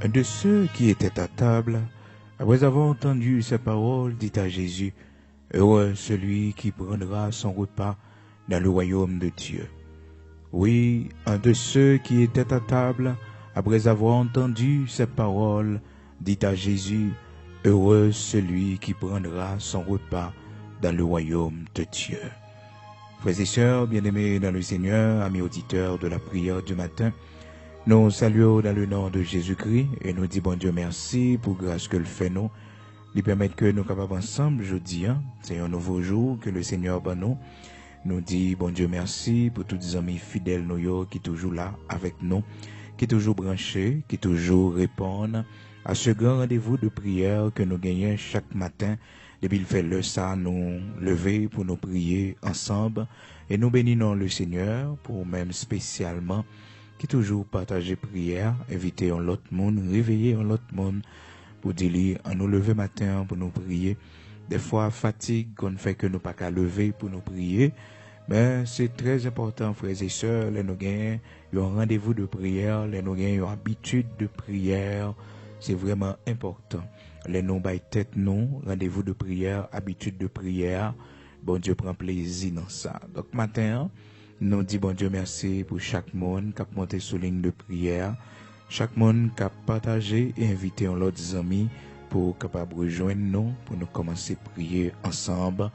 Un de ceux qui étaient à table, après avoir entendu ces paroles, dit à Jésus, « Heureux celui qui prendra son repas dans le royaume de Dieu. » Oui, un de ceux qui étaient à table, après avoir entendu ces paroles, dit à Jésus, « Heureux celui qui prendra son repas dans le royaume de Dieu. » Frères et sœurs, bien-aimés dans le Seigneur, amis auditeurs de la prière du matin, nous saluons dans le nom de Jésus-Christ et nous disons bon Dieu merci pour grâce que le fait nous, lui permettre que nous capables ensemble, jeudi, c'est un nouveau jour que le Seigneur bat nous dit bon Dieu merci pour tous les amis fidèles nous qui toujours là avec nous, qui toujours branchés, qui toujours répondent à ce grand rendez-vous de prière que nous gagnons chaque matin. Depuis le fait le ça, nous lever pour nous prier ensemble et nous bénissons le Seigneur pour même spécialement qui toujours partager prière, inviter un autre monde, réveiller un autre monde pour dire à nous lever matin pour nous prier. Des fois fatigue qu'on fait que nous pas qu'à lever pour nous prier, mais c'est très important frères et sœurs, les nous gagnons un rendez-vous de prière, les nous gagnons une habitude de prière, c'est vraiment important. Les nous bail tête nous, rendez-vous de prière, habitude de prière, bon Dieu prend plaisir dans ça. Donc matin, nous disons bon Dieu merci pour chaque monde qui a monté sur ligne de prière, chaque monde qui a partagé et invité un autre ami pour capable rejoindre nous, pour nous commencer à prier ensemble.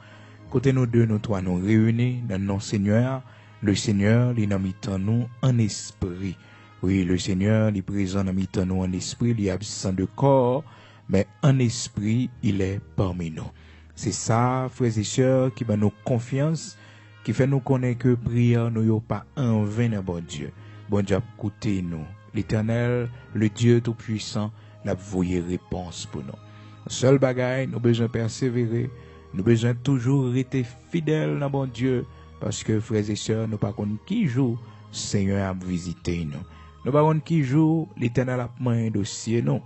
Côté nous deux, nous trois nous réunis dans nos Seigneur. Le Seigneur, il est dans nous en esprit. Oui, le Seigneur, il est présent dans nous en esprit, il est absent de corps, mais en esprit, il est parmi nous. C'est ça, frères et sœurs, qui va nous confiance, qui fait nous connaître que prière nous n'est pas en vain dans bon Dieu. Bon Dieu a écouté nous. L'Éternel, le Dieu Tout-Puissant, n'a voué réponse pour nous. Seul bagaille, nous besoin persévérer, nous besoin toujours rester fidèles dans bon Dieu, parce que frères et sœurs, nous pas connaissons qui jour Seigneur a visité nous. Nous pas connaissons qui jour l'Éternel a pris un dossier nous.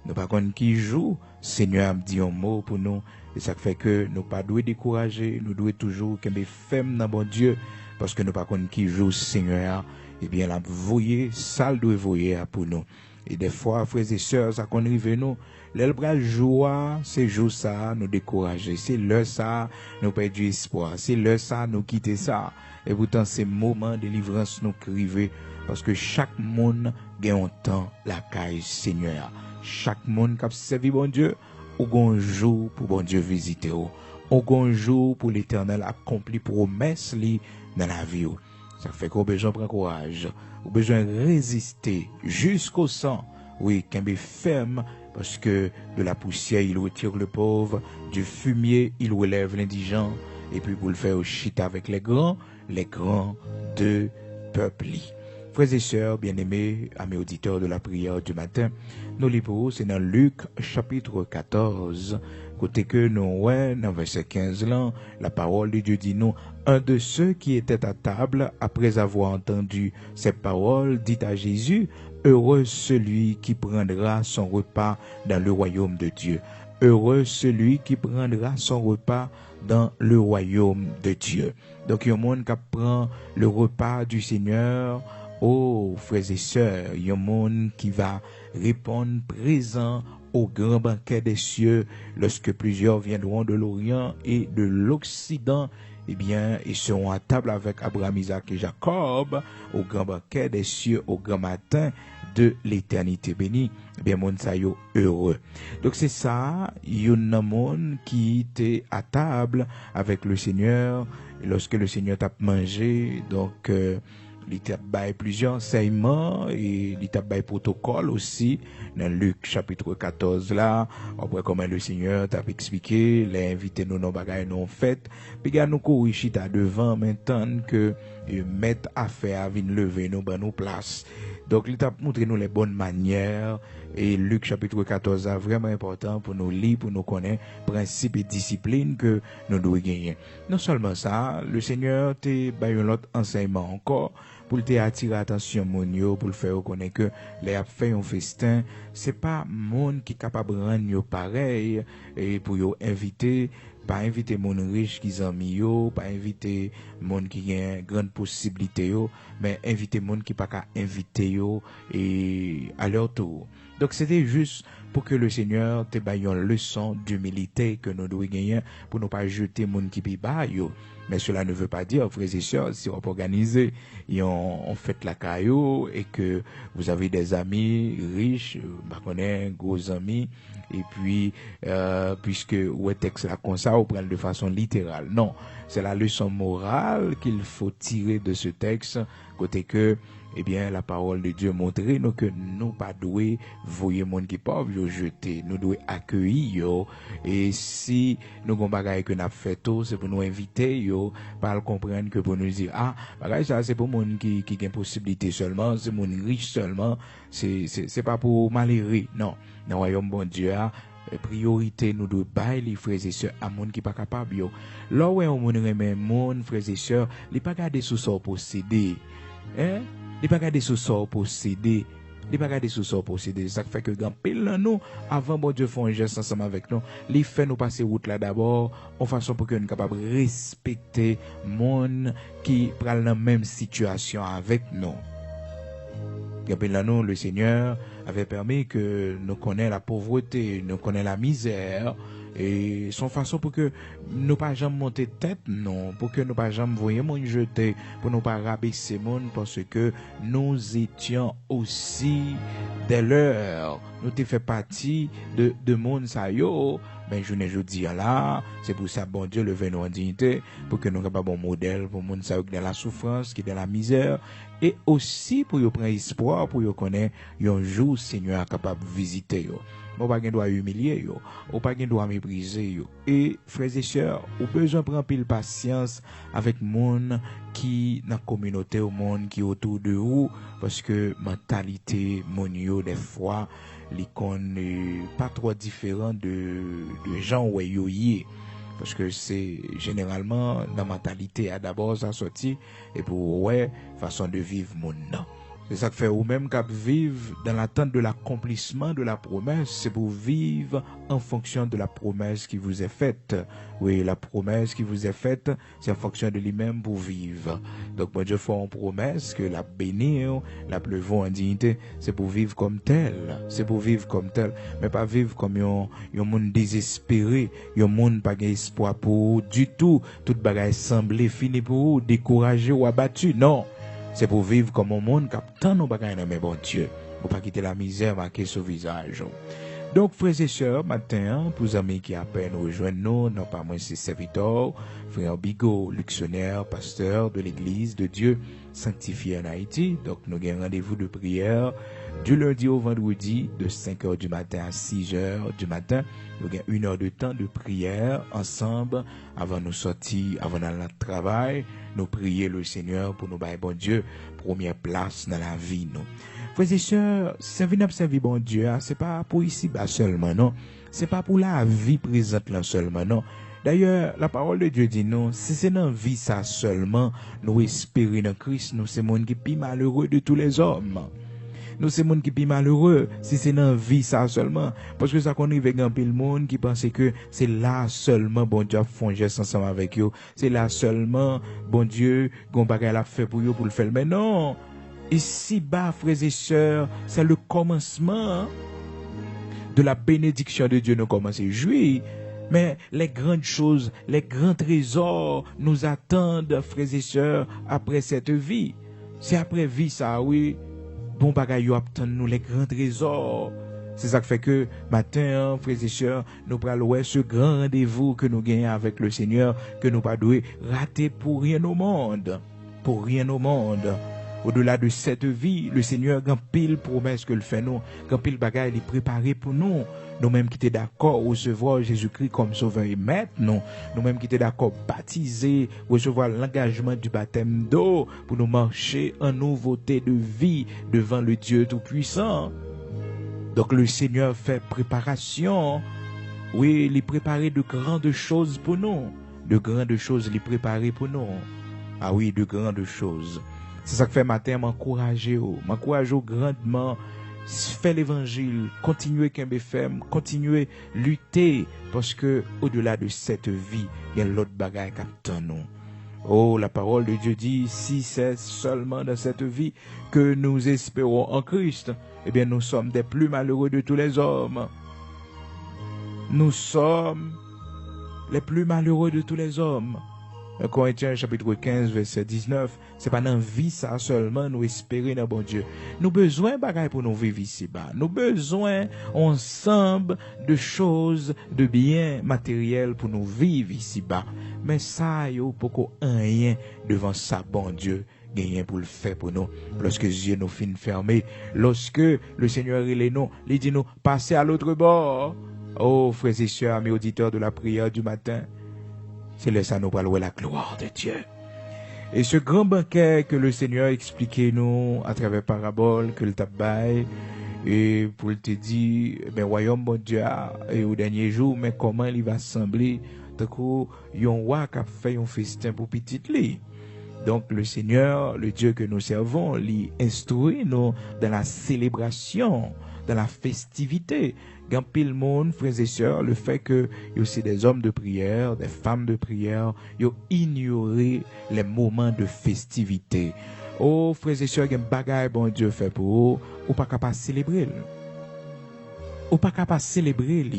Nous pas connaissons qui jour Seigneur a dit un mot pour nous. Et ça fait que nous pas doué décourager, nous devons toujours qu'aimer ferme dans bon Dieu, parce que nous pas connaissons qui joue Seigneur, et bien la voyer, ça le doit voyer pour nous. Et des fois, frères et sœurs, ça qu'on arrive nous, l'elbra joie, c'est jour ça, nous décourager, c'est le ça, nous perdre espoir, c'est le ça, nous quitter ça. Et pourtant, ces moments de délivrance nous criver, parce que chaque monde gagne un temps la caille Seigneur. Chaque monde qui a servi bon Dieu, ou gon jour pour bon Dieu visiter ou gon jour pour l'Éternel accompli promesse li dans la vie. Ça fait qu'on besoin prendre courage, ou besoin résister jusqu'au sang. Oui, qu'un be ferme, parce que de la poussière il retire le pauvre, du fumier il relève l'indigent, et puis pour le faire au chita avec les grands de peuple. Frères et sœurs, bien-aimés, amis auditeurs de la prière du matin, nos livres, c'est dans Luc chapitre 14, côté que nous, dans verset 15 là, la parole de Dieu dit nous, un de ceux qui étaient à table, après avoir entendu ces paroles, dit à Jésus, heureux celui qui prendra son repas dans le royaume de Dieu. Heureux celui qui prendra son repas dans le royaume de Dieu. Donc, il y a un monde qui prend le repas du Seigneur. Oh, frères et sœurs, il y a un monde qui va répondre présent au grand banquet des cieux lorsque plusieurs viendront de l'Orient et de l'Occident. Eh bien, ils seront à table avec Abraham, Isaac et Jacob au grand banquet des cieux au grand matin de l'éternité bénie. Eh bien, monde ça yo heureux. Donc c'est ça, il y a un monde qui était à table avec le Seigneur et lorsque le Seigneur t'a mangé, donc il t'a bail plusieurs enseignements et il t'a bail protocole aussi dans Luc chapitre 14 là, après comment le Seigneur t'a expliqué, les invités nous nos bagages nous fait, puis gars nous courir chita devant maintenant que mettre affaire vinn lever nous dans nos places. Donc il t'a montré nous les bonnes manières et Luc chapitre 14 est vraiment important pour nous lire, pour nous connaître principes et disciplines que nous devons gagner. Non seulement ça, le Seigneur t'a bail un autre enseignement encore pour te attirer attention mon pour le faire reconnaître que les a fait un festin, c'est pas monde qui capable rendre pareil et pour yo inviter pas inviter mon riche qui amis yo, pas inviter mon qui a grande possibilité yo, mais inviter mon qui pas qu'à inviter yo et à leur tour. Donc c'était juste pour que le Seigneur te baille une leçon d'humilité que nous devons gagner pour ne pas jeter mon qui pi bas yo. Mais cela ne veut pas dire, frères et sœurs, si on peut organiser et on fait la caillou et que vous avez des amis riches, gros amis, et puis, puisque ouais texte là comme ça, on prend de façon littérale. Non, c'est la leçon morale qu'il faut tirer de ce texte, côté que, eh bien, la parole de Dieu montre nous que nous pas doués voyer monde qui pauvre yo jeter, nous doués accueillir yo, et si nous gon bagaille que n'a fait tout, c'est pour nous inviter yo, pas le comprendre que pour nous dire ah, bagaille ça c'est pour monde qui gagne possibilité seulement, c'est monde riche seulement, c'est pas pour malheureux. Non, dans le royaume bon Dieu priorité nous doit bailler les frères et sœurs à monde qui pas capable yo. Là où on remet monde frères et sœurs, les pas garder sous son posséder. Hein? Les pas garder sous son posséder. Les pas garder sous son posséder. Ça fait que grand pile nous avant bon Dieu font un geste ensemble avec nous, les fait nous passer route là d'abord en façon pour que nous capable respecter monde qui prend la même situation avec nous. Nous, le Seigneur avait permis que nous connaissions la pauvreté, nous connaissions la misère, et son façon pour que nous pas jamais monter tête, non, pour que nous pas jamais voyer mon jeter, pour nous pas rabaisser monde, parce que nous étions aussi des leurs, nous t'ai fait partie de monde ça yo. Ben, je ne dis là, c'est pour ça, bon Dieu, lever nous en dignité, pour que nous ayons un bon modèle, pour monde ça qui est dans la souffrance, qui est dans la misère, et aussi pour nous prendre espoir, pour nous connaître, un jour, Seigneur, capable de visiter yo. On pas doit humilier yo, on pas doit mépriser yo. Et, frères et sœurs, on besoin de prendre pile patience avec monde qui, dans la communauté, au monde qui est autour de vous, parce que mentalité, mon yo, des fois, l'icône n'est pas trop différent de gens où yo y parce que c'est généralement la mentalité à d'abord ça sorti et pour ouais façon de vivre mon nom. C'est ça que fait ou même qu'à vivre dans l'attente de l'accomplissement de la promesse, c'est pour vivre en fonction de la promesse qui vous est faite. Oui, la promesse qui vous est faite, c'est en fonction de lui-même pour vivre. Donc, bon Dieu fait une promesse que la bénir, la pleuvon en dignité, c'est pour vivre comme tel. C'est pour vivre comme tel, mais pas vivre comme un monde désespéré, un monde pas d'espoir pour vous du tout. Tout bagaille semblé fini pour vous, découragé ou abattu. Non. C'est pour vivre comme un monde qui a tant de bagages dans mes bon Dieu. Pour pas quitter la misère marquée sur le visage. Donc, frères et sœurs, matin, pour les amis qui appellent nous rejoindre nous, non pas moi, c'est serviteur, frère Bigot, luxionnaire, pasteur de l'église de Dieu, sanctifié en Haïti. Donc, nous avons un rendez-vous de prière du lundi au vendredi, de 5h du matin à 6h du matin. Nous avons 1 heure de temps de prière ensemble avant nous sortir, avant d'aller à notre travail. Nous prier le Seigneur pour nous bailler bon Dieu, première place dans la vie, nous. Frères et sœurs, servir bon Dieu, c'est pas pour ici bas seulement, non. C'est pas pour la vie présente là seulement, non. D'ailleurs, la parole de Dieu dit non, si c'est dans la vie ça seulement, nous espérons dans Christ, nous c'est monde qui est plus malheureux de tous les hommes. Nous c'est monde qui est plus malheureux si c'est dans la vie ça seulement. Parce que ça qu'on arrive avec un peu le monde qui pense que c'est là seulement bon Dieu a fait geste ensemble avec eux. C'est là seulement bon Dieu qu'on bagaille l'a fait pour eux pour le faire. Mais non. Ici bas, frères et sœurs, c'est le commencement de la bénédiction de Dieu. Nous commençons à jouir. Mais les grandes choses, les grands trésors nous attendent, frères et sœurs, après cette vie. C'est après vie ça, oui. Bon bagay yo attend nous les grands trésors. C'est ça qui fait que matin, frères et sœurs, nous prenons ce grand rendez-vous que nous gagnons avec le Seigneur, que nous pas doué rater pour rien au monde. Pour rien au monde. Au-delà de cette vie, le Seigneur a pile promesse que le fait nous, a pile bagay il est préparé pour nous. Nous-mêmes qui sommes d'accord recevoir Jésus-Christ comme sauveur et maître, nous-mêmes qui sommes d'accord baptiser, recevoir l'engagement du baptême d'eau pour nous marcher en nouveauté de vie devant le Dieu Tout-Puissant. Donc le Seigneur fait préparation. Oui, il est préparé de grandes choses pour nous. De grandes choses, il est préparé pour nous. Ah oui, de grandes choses. C'est ça que fait matin m'encourager grandement. faire l'évangile, continuer qu'un FM, continuer lutter, parce que au-delà de cette vie, il y a l'autre bagaille qui attend nous. Oh, la parole de Dieu dit, si c'est seulement dans cette vie que nous espérons en Christ, eh bien nous sommes des plus malheureux de tous les hommes. Nous sommes les plus malheureux de tous les hommes. 1 Corinthiens chapitre 15 verset 19, c'est pas dans vie ça seulement nous espérer dans bon Dieu. Nous besoin bagaille pour nous vivre ici-bas. Nous besoin ensemble de choses, de biens matériels pour nous vivre ici-bas. Mais ça yo poko rien devant ça bon Dieu gagné pour le faire pour nous. Lorsque Dieu nous finit fermé, lorsque le Seigneur il est nous, il dit nous passez à l'autre bord. Oh frères et sœurs, amis auditeurs de la prière du matin, c'est là ça nous va louer la gloire de Dieu. Et ce grand banquet que le Seigneur expliquait nous à travers parabole que le tabac et pour te dire ben royaume bon Dieu et au dernier jour mais comment il va sembler tant que yon roi qui a fait un festin pour petit li. Donc le Seigneur, le Dieu que nous servons, lui instruit nous dans la célébration, dans la festivité. Quand pile monde, frères et sœurs, le fait que y a aussi des hommes de prière, des femmes de prière, ils ont ignoré les moments de festivité. Oh, frères et sœurs, il y a un bagage bon Dieu fait pour vous, ou pas capable de célébrer. Ou pas capable de célébrer.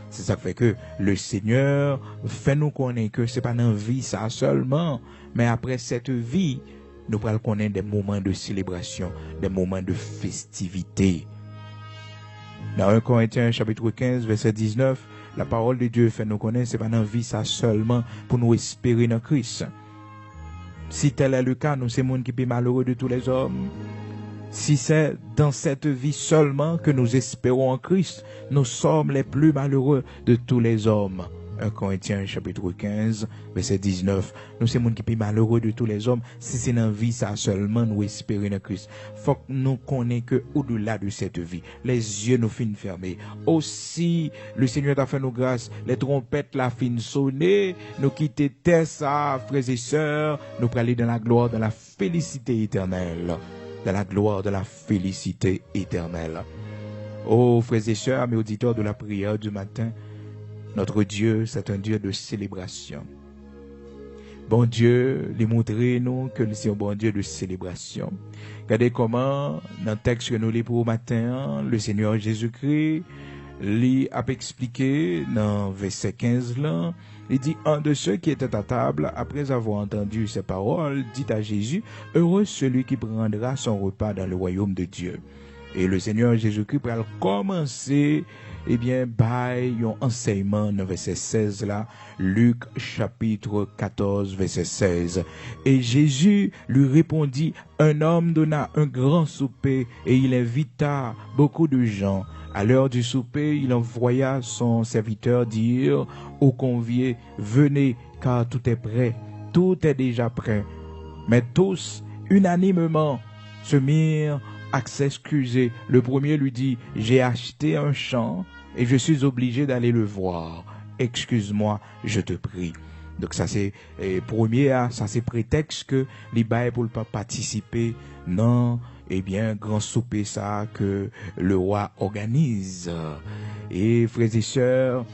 C'est ça qui fait que le Seigneur fait nous connaître que c'est pas dans la vie ça seulement, mais après cette vie, nous pourrons connaître des moments de célébration, des moments de festivité. Dans 1 Corinthiens chapitre 15 verset 19, la parole de Dieu fait nous connaître c'est pas dans la vie ça seulement pour nous espérer dans Christ. Si tel est le cas, nous sommes monde qui est malheureux de tous les hommes. Si c'est dans cette vie seulement que nous espérons en Christ, nous sommes les plus malheureux de tous les hommes. 1 Corinthiens chapitre 15 verset 19. Nous sommes monde qui est malheureux de tous les hommes. Si c'est dans la vie ça seulement nous espérons en Christ. Faut que nous connaissions que au-delà de cette vie, les yeux nous finissent fermés. Aussi, le Seigneur t'a fait nos grâces, les trompettes la fin sonner, nous quitter terre ça, frères et sœurs, nous pour aller dans la gloire, dans la félicité éternelle. Dans la gloire, de la félicité éternelle. Oh, frères et sœurs, mes auditeurs de la prière du matin, notre Dieu, c'est un Dieu de célébration. Bon Dieu, lui montrer nous que c'est un bon Dieu de célébration. Regardez comment, dans le texte que nous lisons pour le matin, le Seigneur Jésus-Christ, lui a expliqué dans verset 15 là, il dit, un de ceux qui étaient à table, après avoir entendu ces paroles, dit à Jésus, heureux celui qui prendra son repas dans le royaume de Dieu. Et le Seigneur Jésus-Christ va commencer, eh bien, par un enseignement dans verset 16 là, Luc chapitre 14 verset 16. Et Jésus lui répondit, un homme donna un grand souper et il invita beaucoup de gens. À l'heure du souper, il envoya son serviteur dire aux conviés, venez car tout est prêt, tout est déjà prêt. Mais tous, unanimement, se mirent à s'excuser. Le premier lui dit, j'ai acheté un champ et je suis obligé d'aller le voir. Excuse-moi, je te prie. Donc ça c'est premier, ça c'est prétexte que les bails pour ne pas participer. Non, eh bien, grand souper ça que le roi organise. Et frères et sœurs,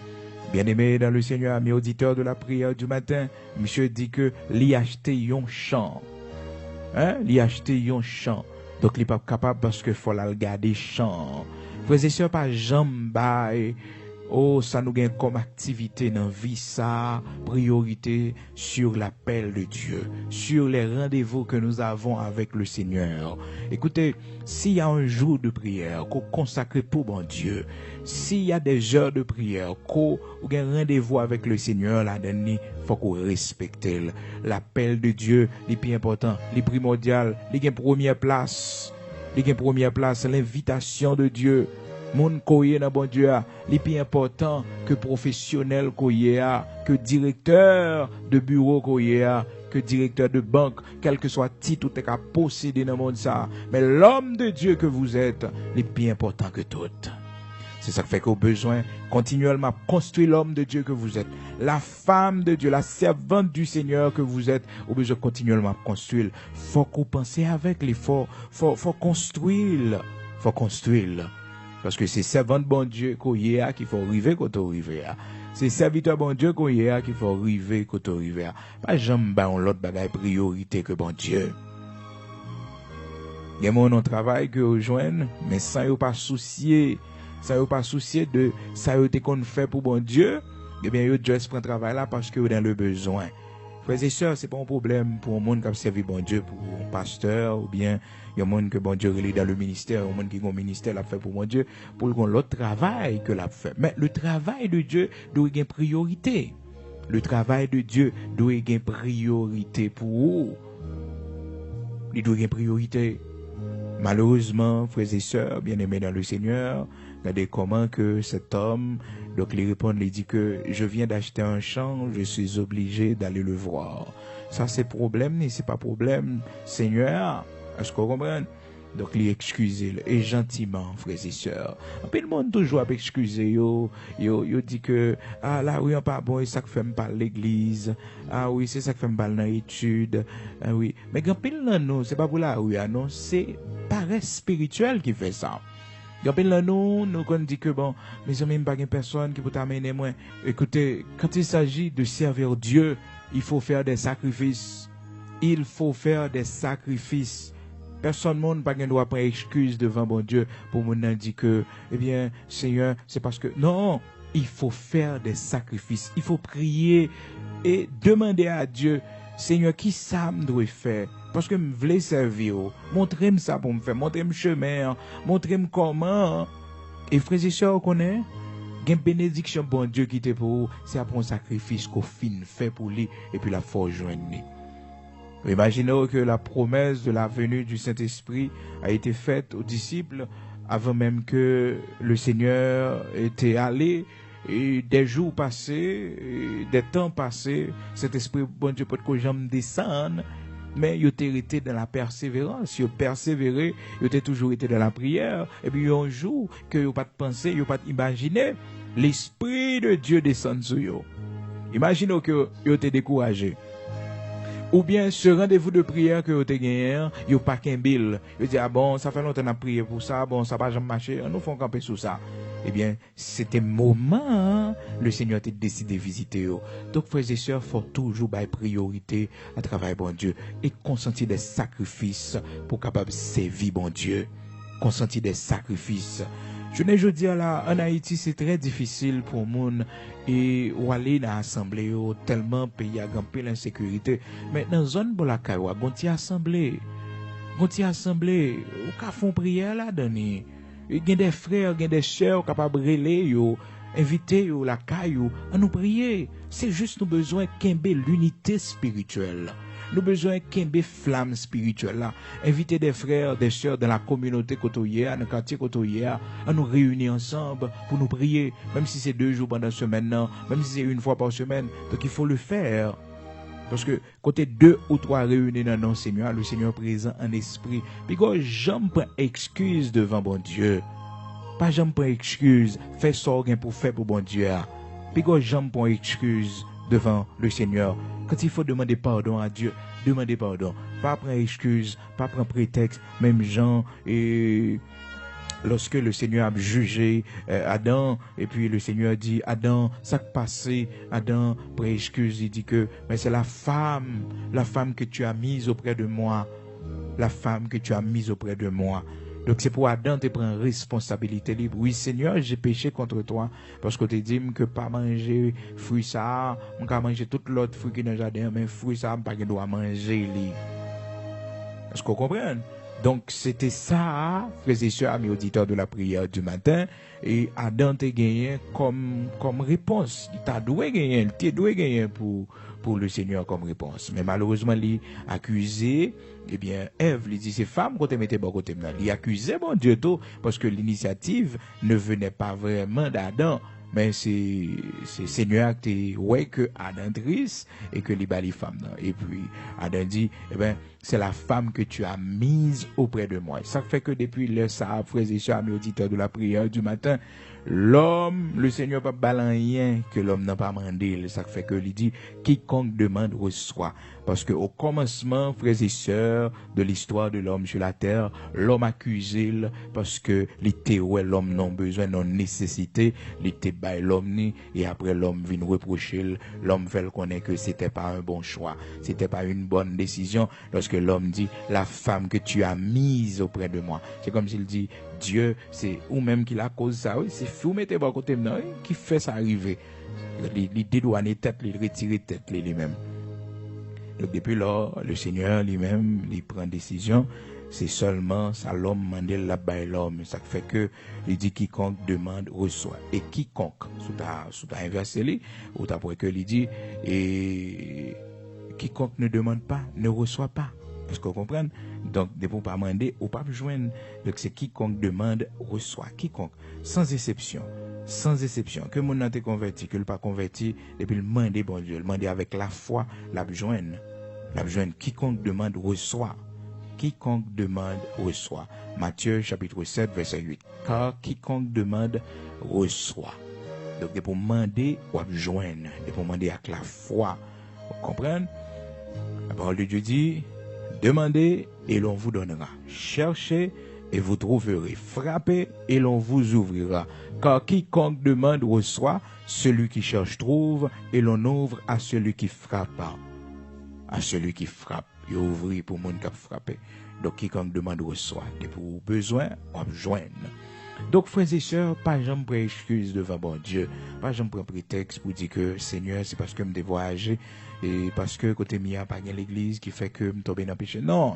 bien-aimés dans le Seigneur, amis auditeurs de la prière du matin, monsieur dit que l'y acheter un champ. Hein? L'y acheter un champ. Donc, il n'est pas capable parce qu'il faut la garder champ. Frères et sœurs, pas jambe. Oh, ça nous gagne comme activité dans la vie, ça, priorité sur l'appel de Dieu, sur les rendez-vous que nous avons avec le Seigneur. Écoutez, s'il y a un jour de prière qu'on consacre pour bon Dieu, s'il y a des heures de prière qu'on a un rendez-vous avec le Seigneur, là-dedans, il faut qu'on respecte l'appel de Dieu, le plus important, le primordial, le première place, l'invitation de Dieu. Moun koye nan bon Dieu, les plus important que professionnel koye a, que directeur de bureau koye a, que directeur de banque, quel que soit titre ou te ka posséder dans le monde ça. Mais l'homme de Dieu que vous êtes, les plus important que tout. C'est ça qui fait qu'au besoin continuellement construire l'homme de Dieu que vous êtes, la femme de Dieu, la servante du Seigneur que vous êtes, au besoin continuellement construire. Faut qu'on pense avec l'effort, faut construire. faut construire. Parce que c'est servant de bon Dieu qu'on y a qu'il faut arriver quand on arrive. C'est serviteur bon Dieu qu'on y a qu'il faut arriver quand on arrive. Pas jamais on l'autre bagaille priorité que bon Dieu. Il y a mon travail que rejoindre, mais sans yo pas soucier, de ça yo te qu'on fait pour bon Dieu, eh bien yo juste prend travail là parce que yo dans le besoin. Frères et sœurs, c'est pas un problème pour un monde qui a servi bon Dieu, pour un pasteur, ou bien il y a un monde que bon Dieu est dans le ministère, un monde qui a un ministère l'a fait pour mon Dieu, pour l'autre travail que l'a fait. Mais le travail de Dieu doit avoir une priorité. Le travail de Dieu doit avoir une priorité pour vous. Il doit avoir une priorité. Malheureusement, frères et sœurs, bien-aimés dans le Seigneur, regardez comment que cet homme, donc il répond, il dit que je viens d'acheter un champ, je suis obligé d'aller le voir. Ça c'est problème, mais c'est pas problème, Seigneur. Est-ce qu'on comprend? Donc il excuse et gentiment, frères et sœurs. Un peu le monde toujours a excusé yo dit que ah là oui on pas bon et ça que fait me parler l'église. Ah oui, c'est ça que fait me parler dans l'étude. Ah oui, mais quand pile non, c'est pas pour la oui non, c'est paresse spirituelle qui fait ça. Quand pile nous qu'on dit que bon, mais on même pas une personne qui peut t'amener moi. Écoutez, quand il s'agit de servir Dieu, il faut faire des sacrifices. Il faut faire des sacrifices. Personne ne pas doit prendre excuse devant bon Dieu pour mon dire que, eh bien, Seigneur, c'est parce que, non, il faut faire des sacrifices. Il faut prier et demander à Dieu, Seigneur, qui ça me doit faire? Parce que je veux servir. Montrez-moi ça pour me faire. Montrez-moi le chemin. Montrez-moi comment. Et frères et sœurs, on connaît? Une bénédiction, bon Dieu, qui était pour vous, c'est après un sacrifice qu'on fait pour lui et puis la force joindre. Imaginez que la promesse de la venue du Saint-Esprit a été faite aux disciples avant même que le Seigneur était allé. Et des jours passés, des temps passés, cet esprit, bon Dieu, peut que j'aime descendre, mais il était resté dans la persévérance. Il persévéré, il était toujours été dans la prière. Et puis un jour, que il pas pensé, il pas imaginer, l'esprit de Dieu descend sur eux. Imaginez que il était découragé. Ou bien ce rendez-vous de prière que vous avez gagné, vous pas qu'un bill. Vous dites, ah bon, ça fait longtemps qu'on a prié pour ça, bon, ça va jamais marcher, nous font camper sur ça. Eh bien, c'était moment, le Seigneur a décidé de visiter. Donc, frères et sœurs, il faut toujours avoir priorité à travers bon Dieu et consentir des sacrifices pour capable servir bon Dieu. Consentir des sacrifices. Je ne dis là, en Haïti, c'est très difficile pour moun et ou aller dans l'assemblée tellement pays a gampé l'insécurité. Mais dans zone Bolakawa, gonti assemblée, ou ka font prière là donné. Il y a des frères, il y a des sœurs capables de relayer yo, inviter yo la caillou à nous prier. C'est juste nous besoin qu'embe l'unité spirituelle. Nous besoin qu'embe flamme spirituelle là. Inviter des frères, des sœurs dans la communauté côtoyère, dans le quartier côtoyère, à nous réunir ensemble pour nous prier, même si c'est 2 jours pendant la semaine, non, même si c'est 1 fois par semaine. Donc il faut le faire. Parce que côté 2 ou 3 réunis dans notre Seigneur, le Seigneur présent en esprit. Puis quand j'aime pas excuse devant bon Dieu. Pas j'aime pas excuse, fais sorgue pour faire pour bon Dieu. Puis quand j'aime pas excuse devant le Seigneur. Quand il faut demander pardon à Dieu, demandez pardon. Pas prendre excuse, pas prendre prétexte. Même Jean, et lorsque le Seigneur a jugé Adam, et puis le Seigneur dit, Adam, ça qui passé, Adam, prend excuse, il dit que, mais c'est la femme que tu as mise auprès de moi. La femme que tu as mise auprès de moi. Donc c'est pour Adam de prendre responsabilité libre. Oui Seigneur, j'ai péché contre toi parce que tu dis que pas manger fruit ça, on peut manger tout l'autre fruit qui dans le jardin, mais fruit ça, pas qu'il doit manger lui. Est-ce qu'on comprend? Donc c'était ça, frères et sœurs, amis auditeurs de la prière du matin, et Adam t'a gagné comme réponse. Il t'a doué gagner pour le Seigneur comme réponse. Mais malheureusement, il accusé, eh bien, Ève, il dit, c'est femme qu'on te mettait bon côté maintenant. Il accusait bon Dieu tout, parce que l'initiative ne venait pas vraiment d'Adam, mais c'est Seigneur qui ouais que Adam triste et que les bali femmes. Et puis, Adam dit, eh ben, c'est la femme que tu as mise auprès de moi. Ça fait que depuis le ça, frères et sœurs, amis auditeurs de la prière du matin, L'homme, le Seigneur pas balan rien que l'homme n'a pas demandé. Ça fait que il dit quiconque demande reçoit. Parce que au commencement, frères et sœurs, de l'histoire de l'homme sur la terre, l'homme accusé parce que l'été ouais l'homme n'a besoin, n'a nécessité, l'été bail l'homme ni et après l'homme vient reprocher, l'homme fait le connaître que c'était pas un bon choix, c'était pas une bonne décision lorsque l'homme dit la femme que tu as mise auprès de moi. C'est comme s'il dit Dieu, c'est ou même qui la cause ça, oui, c'est vous mettez pas côté maintenant, qui fait ça arriver. Il dédouane tête, il retire tête lui-même. Donc depuis là, le Seigneur lui-même, il prend décision. C'est seulement ça l'homme mandé la bail l'homme. Ça fait que il dit quiconque demande reçoit. Et quiconque, sous ta inversé, ou t'as pour que il dit et quiconque ne demande pas ne reçoit pas. Est-ce que vous comprenez? Donc, de pour pas demander ou pas joindre. Donc c'est quiconque demande reçoit. Quiconque, sans exception. Sans exception. Que mon n'a été converti, que le pas converti, et puis le demander, bon Dieu, le demander avec la foi, la joindre. La joindre. Quiconque demande reçoit. Quiconque demande reçoit. Matthieu chapitre 7 verset 8. Car quiconque demande reçoit. Donc de pour demander ou joindre. De pour demander avec la foi. Vous comprenez? La parole de Dieu dit, demandez et l'on vous donnera. Cherchez et vous trouverez. Frappez et l'on vous ouvrira. Car quiconque demande reçoit, celui qui cherche trouve, et l'on ouvre à celui qui frappe. À celui qui frappe. Il ouvre pour monde qui a frappé. Donc quiconque demande reçoit. Et pour besoin, on joindre. Donc frères et sœurs, pas jamais prendre excuse devant bon Dieu. Pas jamais prendre prétexte pour dire que Seigneur, c'est parce que je me voyager et parce que côté mia pas l'église qui fait que me tomber dans le péché. Non.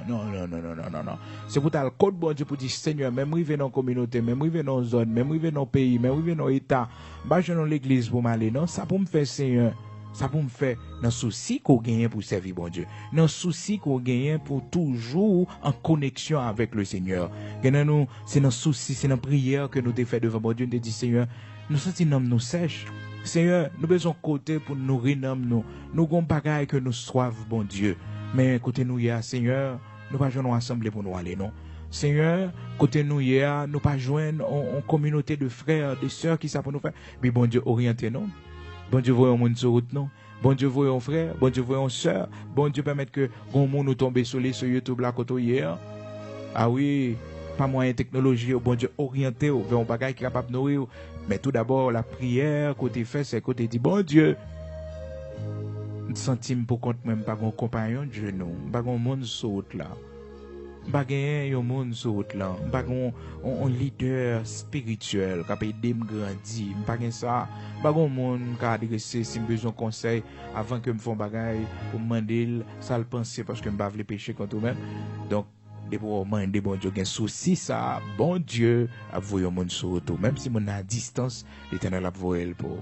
C'est pour le code bon Dieu pour dire Seigneur, même river dans la communauté, même river dans la zone, même river dans le pays, même river dans l'état, bah je dans l'église pour m'aller. Non, ça pour me faire Seigneur. Ça pour me faire dans souci qu'on gagne pour servir bon Dieu. Dans souci qu'on gagne pour toujours en connexion avec le Seigneur. Nous, c'est dans souci, c'est dans prière que nous te fait devant bon Dieu. Nous te dit Seigneur, nous sentons nous sèche. Seigneur, nous besoin côté pour nourrir nous. Nous avons bagaille que nous soif bon Dieu. Mais côté nous y a Seigneur, nous pas joindre ensemble pour nous aller non. Seigneur, côté nous y a, nous pas joindre en communauté de frères, de sœurs qui ça pour nous faire. Mais bon Dieu orienter non. Bon Dieu voyons monde sur route non. Bon Dieu voyons frère, bon Dieu voyons sœur, bon Dieu permettre que bon monde nous tomber sur YouTube là côté hier. Ah oui, pas moyen technologie, bon Dieu orienté vers un bagage qui est capable de nourrir. Mais tout d'abord la prière côté fait c'est côté dit bon Dieu. Centime pour compte même pas un compagnon de genou, pas un monde sur route là. Pas un monde sur route là, pas un leader spirituel qui a aidé me grandir, pas ça, pas un monde qui a adressé si besoin conseil avant que me font bagaille pour me demander ça le penser parce que me pas le péché contre moi. Donc de pour demander bon Dieu gain souci ça, bon Dieu a voyé un monde sur route même si mon à distance, l'Éternel a voyé pour.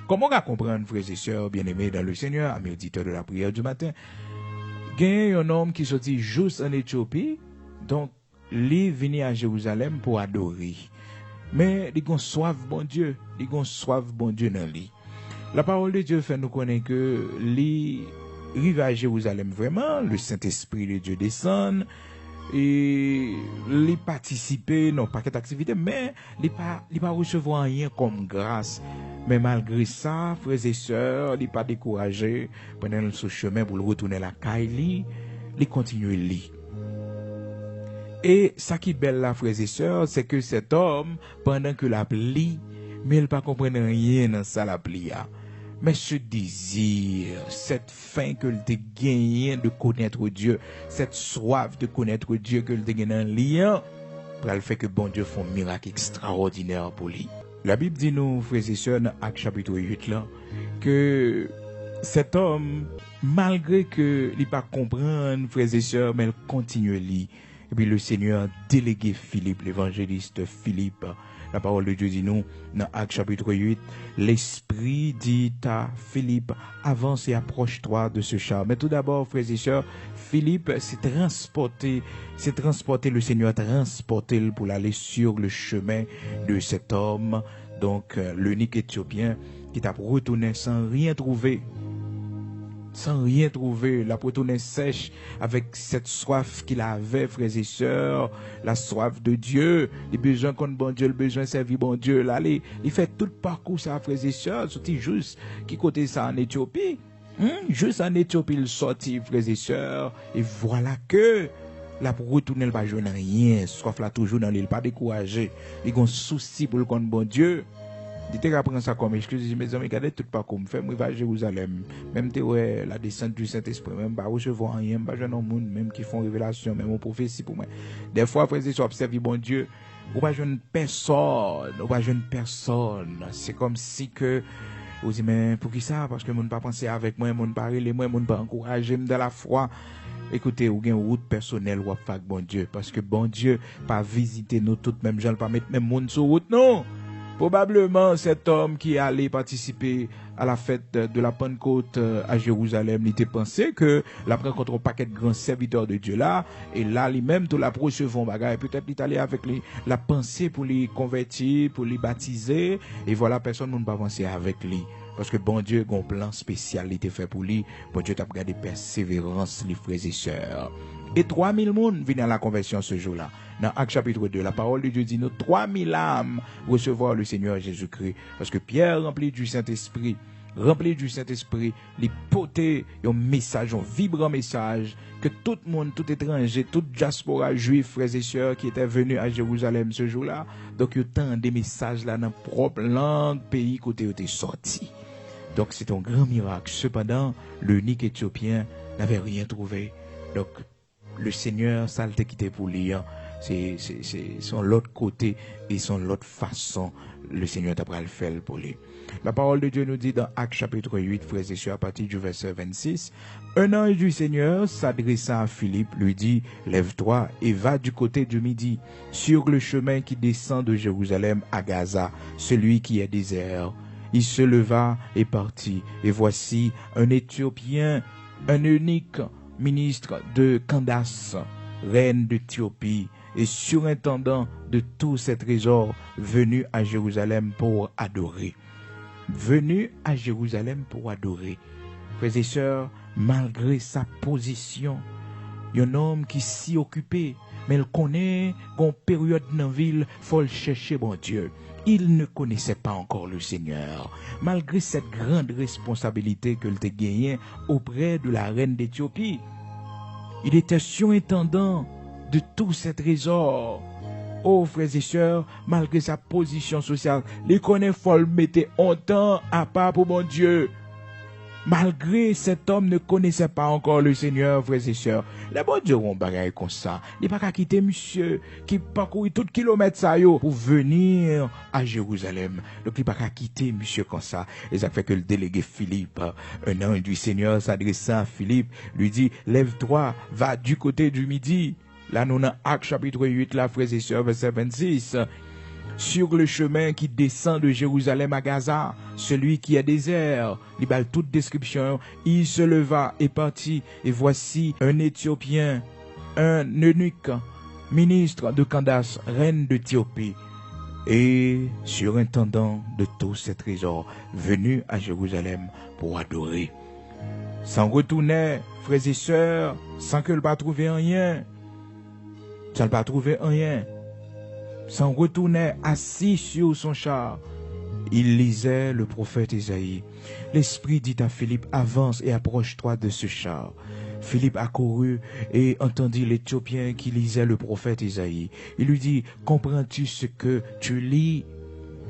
Comment on comprendre frères et sœurs bien-aimés dans le Seigneur, amis auditeurs de la prière du matin? Il y a un homme qui sortit juste en Éthiopie, donc il venu à Jérusalem pour adorer. Mais il a soif bon Dieu, dans lui. La parole de Dieu fait nous connaître que il arrive à Jérusalem vraiment, le Saint-Esprit de Dieu descend et il participer non pas cette activité mais il pas recevoir rien comme grâce. Mais malgré ça, frères et sœurs, il pas découragé pendant ce chemin pour le retourner à la Kaili, il continue lire. Et ça qui est belle là, frères et sœurs, c'est que cet homme, pendant que la lit, mais il pas comprendre rien dans ça la plie. Mais ce désir, cette faim que le gagné de connaître Dieu, cette soif de connaître Dieu que le gagné dans le lien, pour le fait que bon Dieu fait un miracle extraordinaire pour lui. La Bible dit nous, frères et sœurs, dans Actes chapitre 8, là, que cet homme, malgré que il pas comprendre, frères et sœurs, mais il continue à lire. Et puis le Seigneur a délégué Philippe, l'évangéliste Philippe. La parole de Dieu dit nous, dans Actes chapitre 8, l'Esprit dit à Philippe, avance et approche-toi de ce char. Mais tout d'abord, frères et sœurs, Philippe s'est transporté, le Seigneur a transporté pour aller sur le chemin de cet homme, donc l'unique Éthiopien qui t'a retourné sans rien trouver. sans rien trouver, la retourner sèche avec cette soif qu'il avait, frères et sœurs, la soif de Dieu, les besoins contre bon Dieu, le besoin de servir bon Dieu. Là, il fait tout le parcours, ça, frères et sœurs, sorti juste qui côté ça en Éthiopie. Juste en Éthiopie, il sortit, frères et sœurs, et voilà que là pour retourner, il va jouer rien, soif là toujours dans l'île, pas découragé, il a un souci pour le compte bon Dieu. Dites qu'à prendre ça comme excuse, mes amis, regardez tout pas comme fait, moi va à Jérusalem, même ouais, la descente du Saint-Esprit, même pas recevoir rien, pas jeune monde, même qui font révélation, même en prophétie pour moi. Des fois, frères et sœurs, observer bon Dieu, ou pas jeune personne, c'est comme si que vous dites, mais pour qui ça? Parce que mon pas penser avec moi, mon pas parler, moi, mon pas encourager dans la foi. Écoutez, ou une route personnelle ou à bon Dieu, parce que bon Dieu pas visiter nous toutes, même gens, pas mettre même monde sur route, non. Probablement, cet homme qui allait participer à la fête de la Pentecôte à Jérusalem, il était pensé que la rencontre un paquet de grands serviteurs de Dieu là, et là, lui-même, tout la recevant bagaille. Peut-être qu'il est allé avec la pensée pour les convertir, pour les baptiser, et voilà, personne ne va penser avec lui. Parce que bon Dieu a un plan spécial qui était fait pour lui. Bon Dieu t'a regardé persévérance, les frères et sœurs. Et 3000 personnes viennent à la conversion ce jour-là. Dans Actes chapitre 2, la parole de Dieu dit, nous 3000 âmes recevoir le Seigneur Jésus-Christ. Parce que Pierre, rempli du Saint-Esprit, il portait un message, un vibrant message, que tout le monde, tout étranger, toute diaspora juif, frères et sœurs, qui étaient venus à Jérusalem ce jour-là, donc il y a tant de messages là dans propre langue, pays côté où était sorti. Donc c'est un grand miracle. Cependant, l'unique Éthiopien n'avait rien trouvé. Donc le Seigneur, ça l'a quitté pour lui. C'est son l'autre côté et son l'autre façon. Le Seigneur t'a le faire pour lui. La parole de Dieu nous dit dans Actes chapitre 8, frères et sœurs, à partir du verset 26, un ange du Seigneur s'adressant à Philippe lui dit, lève-toi et va du côté du midi, sur le chemin qui descend de Jérusalem à Gaza, celui qui est désert. Il se leva et partit, et voici un Éthiopien, un unique ministre de Candace, reine d'Éthiopie, et surintendant de tous ses trésors, venu à Jérusalem pour adorer. Venu à Jérusalem pour adorer. Frères et sœurs, malgré sa position, il y a un homme qui s'y occupé, mais il connaît qu'en période dans la ville, il faut le chercher, bon Dieu. Il ne connaissait pas encore le Seigneur, malgré cette grande responsabilité qu'il a gagnée auprès de la reine d'Éthiopie. Il était surintendant de tous ces trésors. Oh, frères et sœurs, malgré sa position sociale, il connaît faut le mettre en temps à part pour mon Dieu. Malgré cet homme ne connaissait pas encore le Seigneur, frères et sœurs. Les bons dieux ont bagaille comme ça. Il n'a pas quitté monsieur qui parcourt tout kilomètre ça yo pour venir à Jérusalem. Donc il n'a pas quitté monsieur comme ça. Et ça fait que le délégué Philippe, un ange du Seigneur s'adressant à Philippe, lui dit, lève-toi, va du côté du midi. Là, nous avons Actes chapitre 8, là, frères et sœurs, verset 26. Sur le chemin qui descend de Jérusalem à Gaza, celui qui est désert, il y a toute description, il se leva et partit, et voici un Éthiopien, un eunuque, ministre de Candace, reine d'Éthiopie, et surintendant de tous ses trésors, venu à Jérusalem pour adorer. Sans retourner, frères et sœurs, sans que le pas trouver rien, sans le pas trouver rien, s'en retournait assis sur son char. Il lisait le prophète Isaïe. L'Esprit dit à Philippe, avance et approche-toi de ce char. Philippe accourut et entendit l'Éthiopien qui lisait le prophète Isaïe. Il lui dit, comprends-tu ce que tu lis?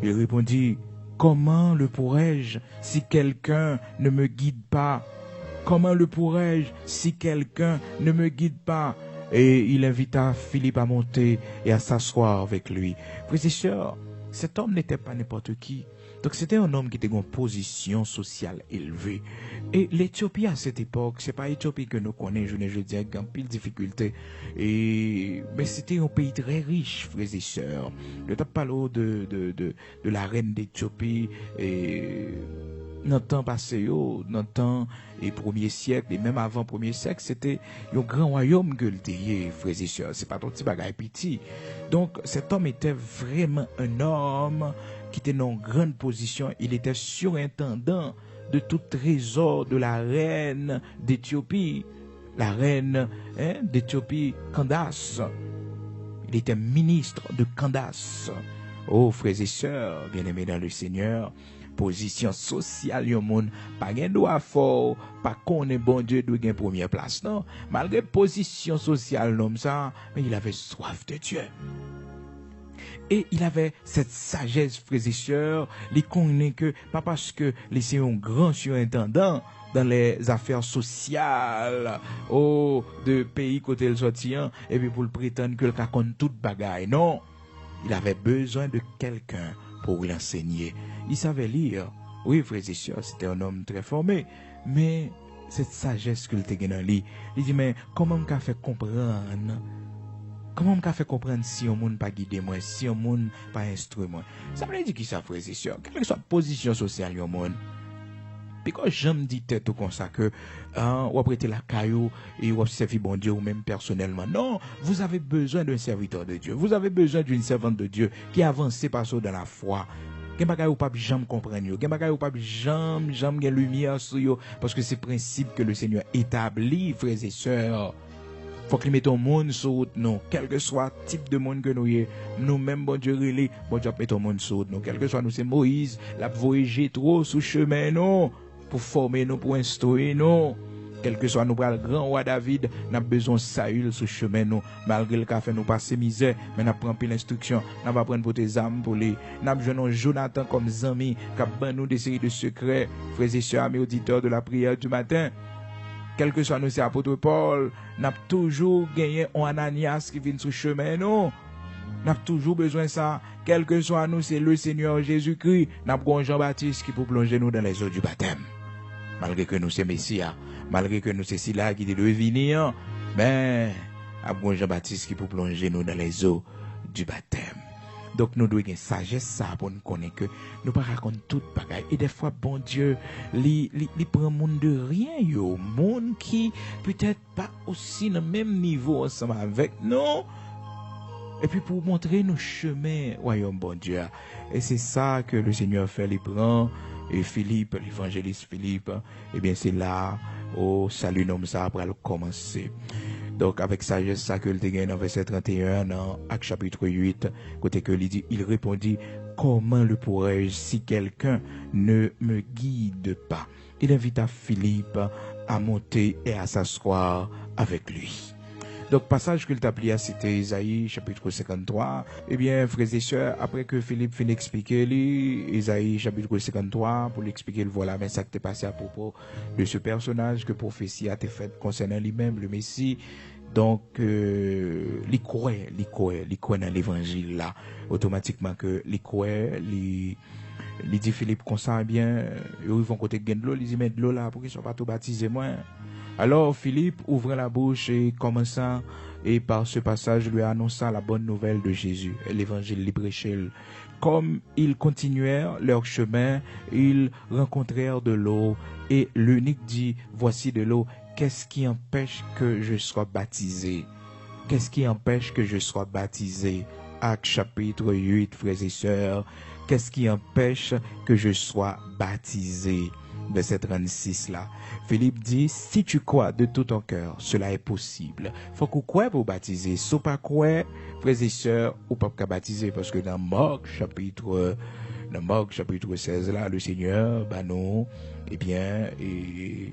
Il répondit, comment le pourrais-je si quelqu'un ne me guide pas? Comment le pourrais-je si quelqu'un ne me guide pas? Et il invita Philippe à monter et à s'asseoir avec lui. Frères et sœurs, cet homme n'était pas n'importe qui. Donc c'était un homme qui était en position sociale élevée. Et l'Éthiopie à cette époque, c'est pas l'Éthiopie que nous connaissons, je dis, avec un pile de difficultés. Mais c'était un pays très riche, frères et sœurs. Je t'ai parlé de la reine d'Éthiopie et dans le temps passé, dans le temps et premier siècle, et même avant premier siècle, c'était un grand royaume que le pays, frères et sœurs. C'est pas ton petit bagage petit. Donc, cet homme était vraiment un homme qui était dans une grande position. Il était surintendant de tout trésor de la reine d'Éthiopie, la reine d'Éthiopie, Candace. Il était ministre de Candace. Oh, frères et sœurs, bien-aimés dans le Seigneur, position sociale, yon moun, pas gen droit fort, pas connaît bon Dieu doit gen première place, non. Malgré position sociale, l'homme ça, mais il avait soif de Dieu. Et il avait cette sagesse, frères et sœurs, il connaît que, pas parce que c'est un grand surintendant dans les affaires sociales, de pays côté le sortir, et puis pour le prétendre que le cas compte toute bagaille. Non. Il avait besoin de quelqu'un pour l'enseigner. Il savait lire. Oui, frères et sœurs, c'était un homme très formé. Mais cette sagesse qu'il était dans lui, il dit, mais comment on fait comprendre? Comment on fait comprendre si on ne pas guider moi, si on ne pas instruire moi? Ça veut dire qui ça, frères et sœurs? Quelle que soit la position sociale du monde? Puis quand j'aime dire tout comme ça que ou après la caillou et ou servir bon Dieu ou même personnellement. Non, vous avez besoin d'un serviteur de Dieu. Vous avez besoin d'une servante de Dieu qui avance par ça dans la foi. Gen bagay ou pas jamais comprendre yo. Gen bagay ou pas jamais gen lumière sur yo parce que c'est principe que le Seigneur établit, frères et sœurs. Faut que nous mettons monde sur route, non. Quel que soit le type de monde que nous y nous-mêmes, bon Dieu, bon Dieu, mettons monde sur route, non. Quel que soit nous, c'est Moïse, la voyager trop sous chemin, non. Pour former nous, pour instruire nous. Quel que soit nous, le grand roi David, nous avons besoin de Saül sous chemin, nous. Malgré le café, nous passer misère, mais nous prenons l'instruction, nous va prendre pour tes âmes, pour les. Nous avons Jonathan comme ami, qui a nous des séries de secrets, frères et sœurs, amis auditeurs de la prière du matin. Quel que soit nous, c'est apôtre Paul, nous avons toujours gagné un Ananias qui vient sur le chemin, non? Nous avons toujours besoin de ça. Quel que soit nous, c'est le Seigneur Jésus-Christ. Nous avons Jean-Baptiste qui peut plonger nous dans les eaux du baptême. Malgré que nous, c'est Messia, malgré que nous, c'est Sila qui devait venir, mais nous avons Jean-Baptiste qui peut plonger nous dans les eaux du baptême. Donc nous devons avoir une sagesse ça pour nous connaître que nous ne pas raconter tout bagaille. Et des fois, bon Dieu, il prend monde de rien, yo, monde qui peut-être pas aussi dans le même niveau ensemble avec nous. Et puis pour montrer nos chemins, royaume bon Dieu. Et c'est ça que le Seigneur fait, il prend. Et Philippe, l'évangéliste Philippe, eh bien c'est là, au salut nom ça après le commencer. Donc avec sagesse ça que le gagne dans verset 31 dans Acte chapitre 8, côté que il dit, il répondit, comment le pourrais-je si quelqu'un ne me guide pas? Il invita Philippe à monter et à s'asseoir avec lui. Donc, passage que le c'était Isaïe, chapitre 53. Eh bien, frères et sœurs, après que Philippe finit d'expliquer, Isaïe, chapitre 53, pour l'expliquer, voilà, mais ça qui t'est passé à propos de ce personnage que prophétie a été faite concernant lui-même, le Messie. Donc, il croit dans l'évangile là, automatiquement que il croit, il dit Philippe comme ça, eh bien, ils vont côté de l'eau, ils disent, mais de l'eau là, pour qu'ils ne soient pas tout baptisés, moi. Alors Philippe ouvre la bouche et commençant, et par ce passage lui annonça la bonne nouvelle de Jésus, l'évangile libre prêchait. Comme ils continuèrent leur chemin, ils rencontrèrent de l'eau, et l'eunuque dit, voici de l'eau, qu'est-ce qui empêche que je sois baptisé? Qu'est-ce qui empêche que je sois baptisé? Acte chapitre 8, frères et sœurs, qu'est-ce qui empêche que je sois baptisé? Verset 36 là. Philippe dit, si tu crois de tout ton cœur, cela est possible. Faut qu'on croie pour baptiser. Si pas croire, frères et sœurs, ou pas qu'à baptiser, parce que dans Marc chapitre 16 là, le Seigneur, nous, eh bien, et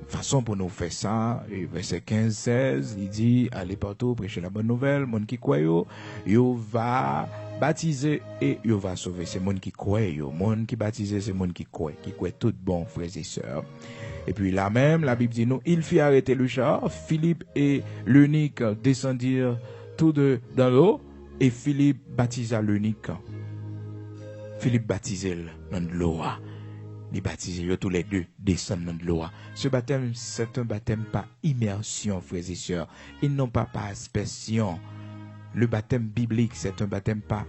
façon pour nous faire ça, et verset 15-16, il dit, allez partout, prêchez la bonne nouvelle, monde qui croit, yo va baptiser et yo va sauver. C'est monde qui croit, yo. Monde qui baptisé, c'est monde qui croit tout bon, frères et sœurs. Et puis là même, la Bible dit nous, il fit arrêter le char, Philippe et l'eunuque descendirent tous deux dans l'eau, et Philippe baptisa l'eunuque. Philippe baptisait dans l'eau. Les baptisés, tous les deux descendent dans l'eau. Ce baptême, c'est un baptême par immersion, frères et sœurs. Ils n'ont pas par aspersion. Le baptême biblique, c'est un baptême par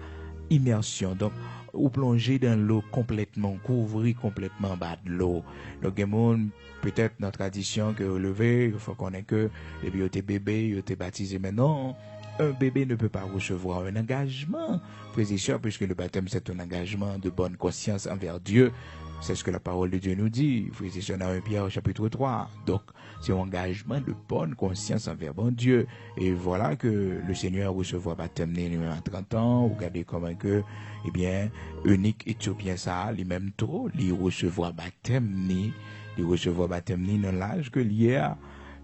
immersion. Donc, ou plonger dans l'eau complètement, couvrir complètement bas de l'eau. Donc, peut-être notre tradition que relever, il faut qu'on ait que les bébés bébés, ils étaient baptisés. Mais non, un bébé ne peut pas recevoir un engagement, frères et sœurs, puisque le baptême, c'est un engagement de bonne conscience envers Dieu. C'est ce que la parole de Dieu nous dit. Frères et sœurs, dans 1 Pierre chapitre 3. Donc, c'est un engagement de bonne conscience envers bon Dieu. Et voilà que le Seigneur recevra baptême lui-même à 30 ans. Regardez comment que, eh bien, unique Éthiopien ça, lui-même trop, il recevra baptême dans l'âge que l'hier.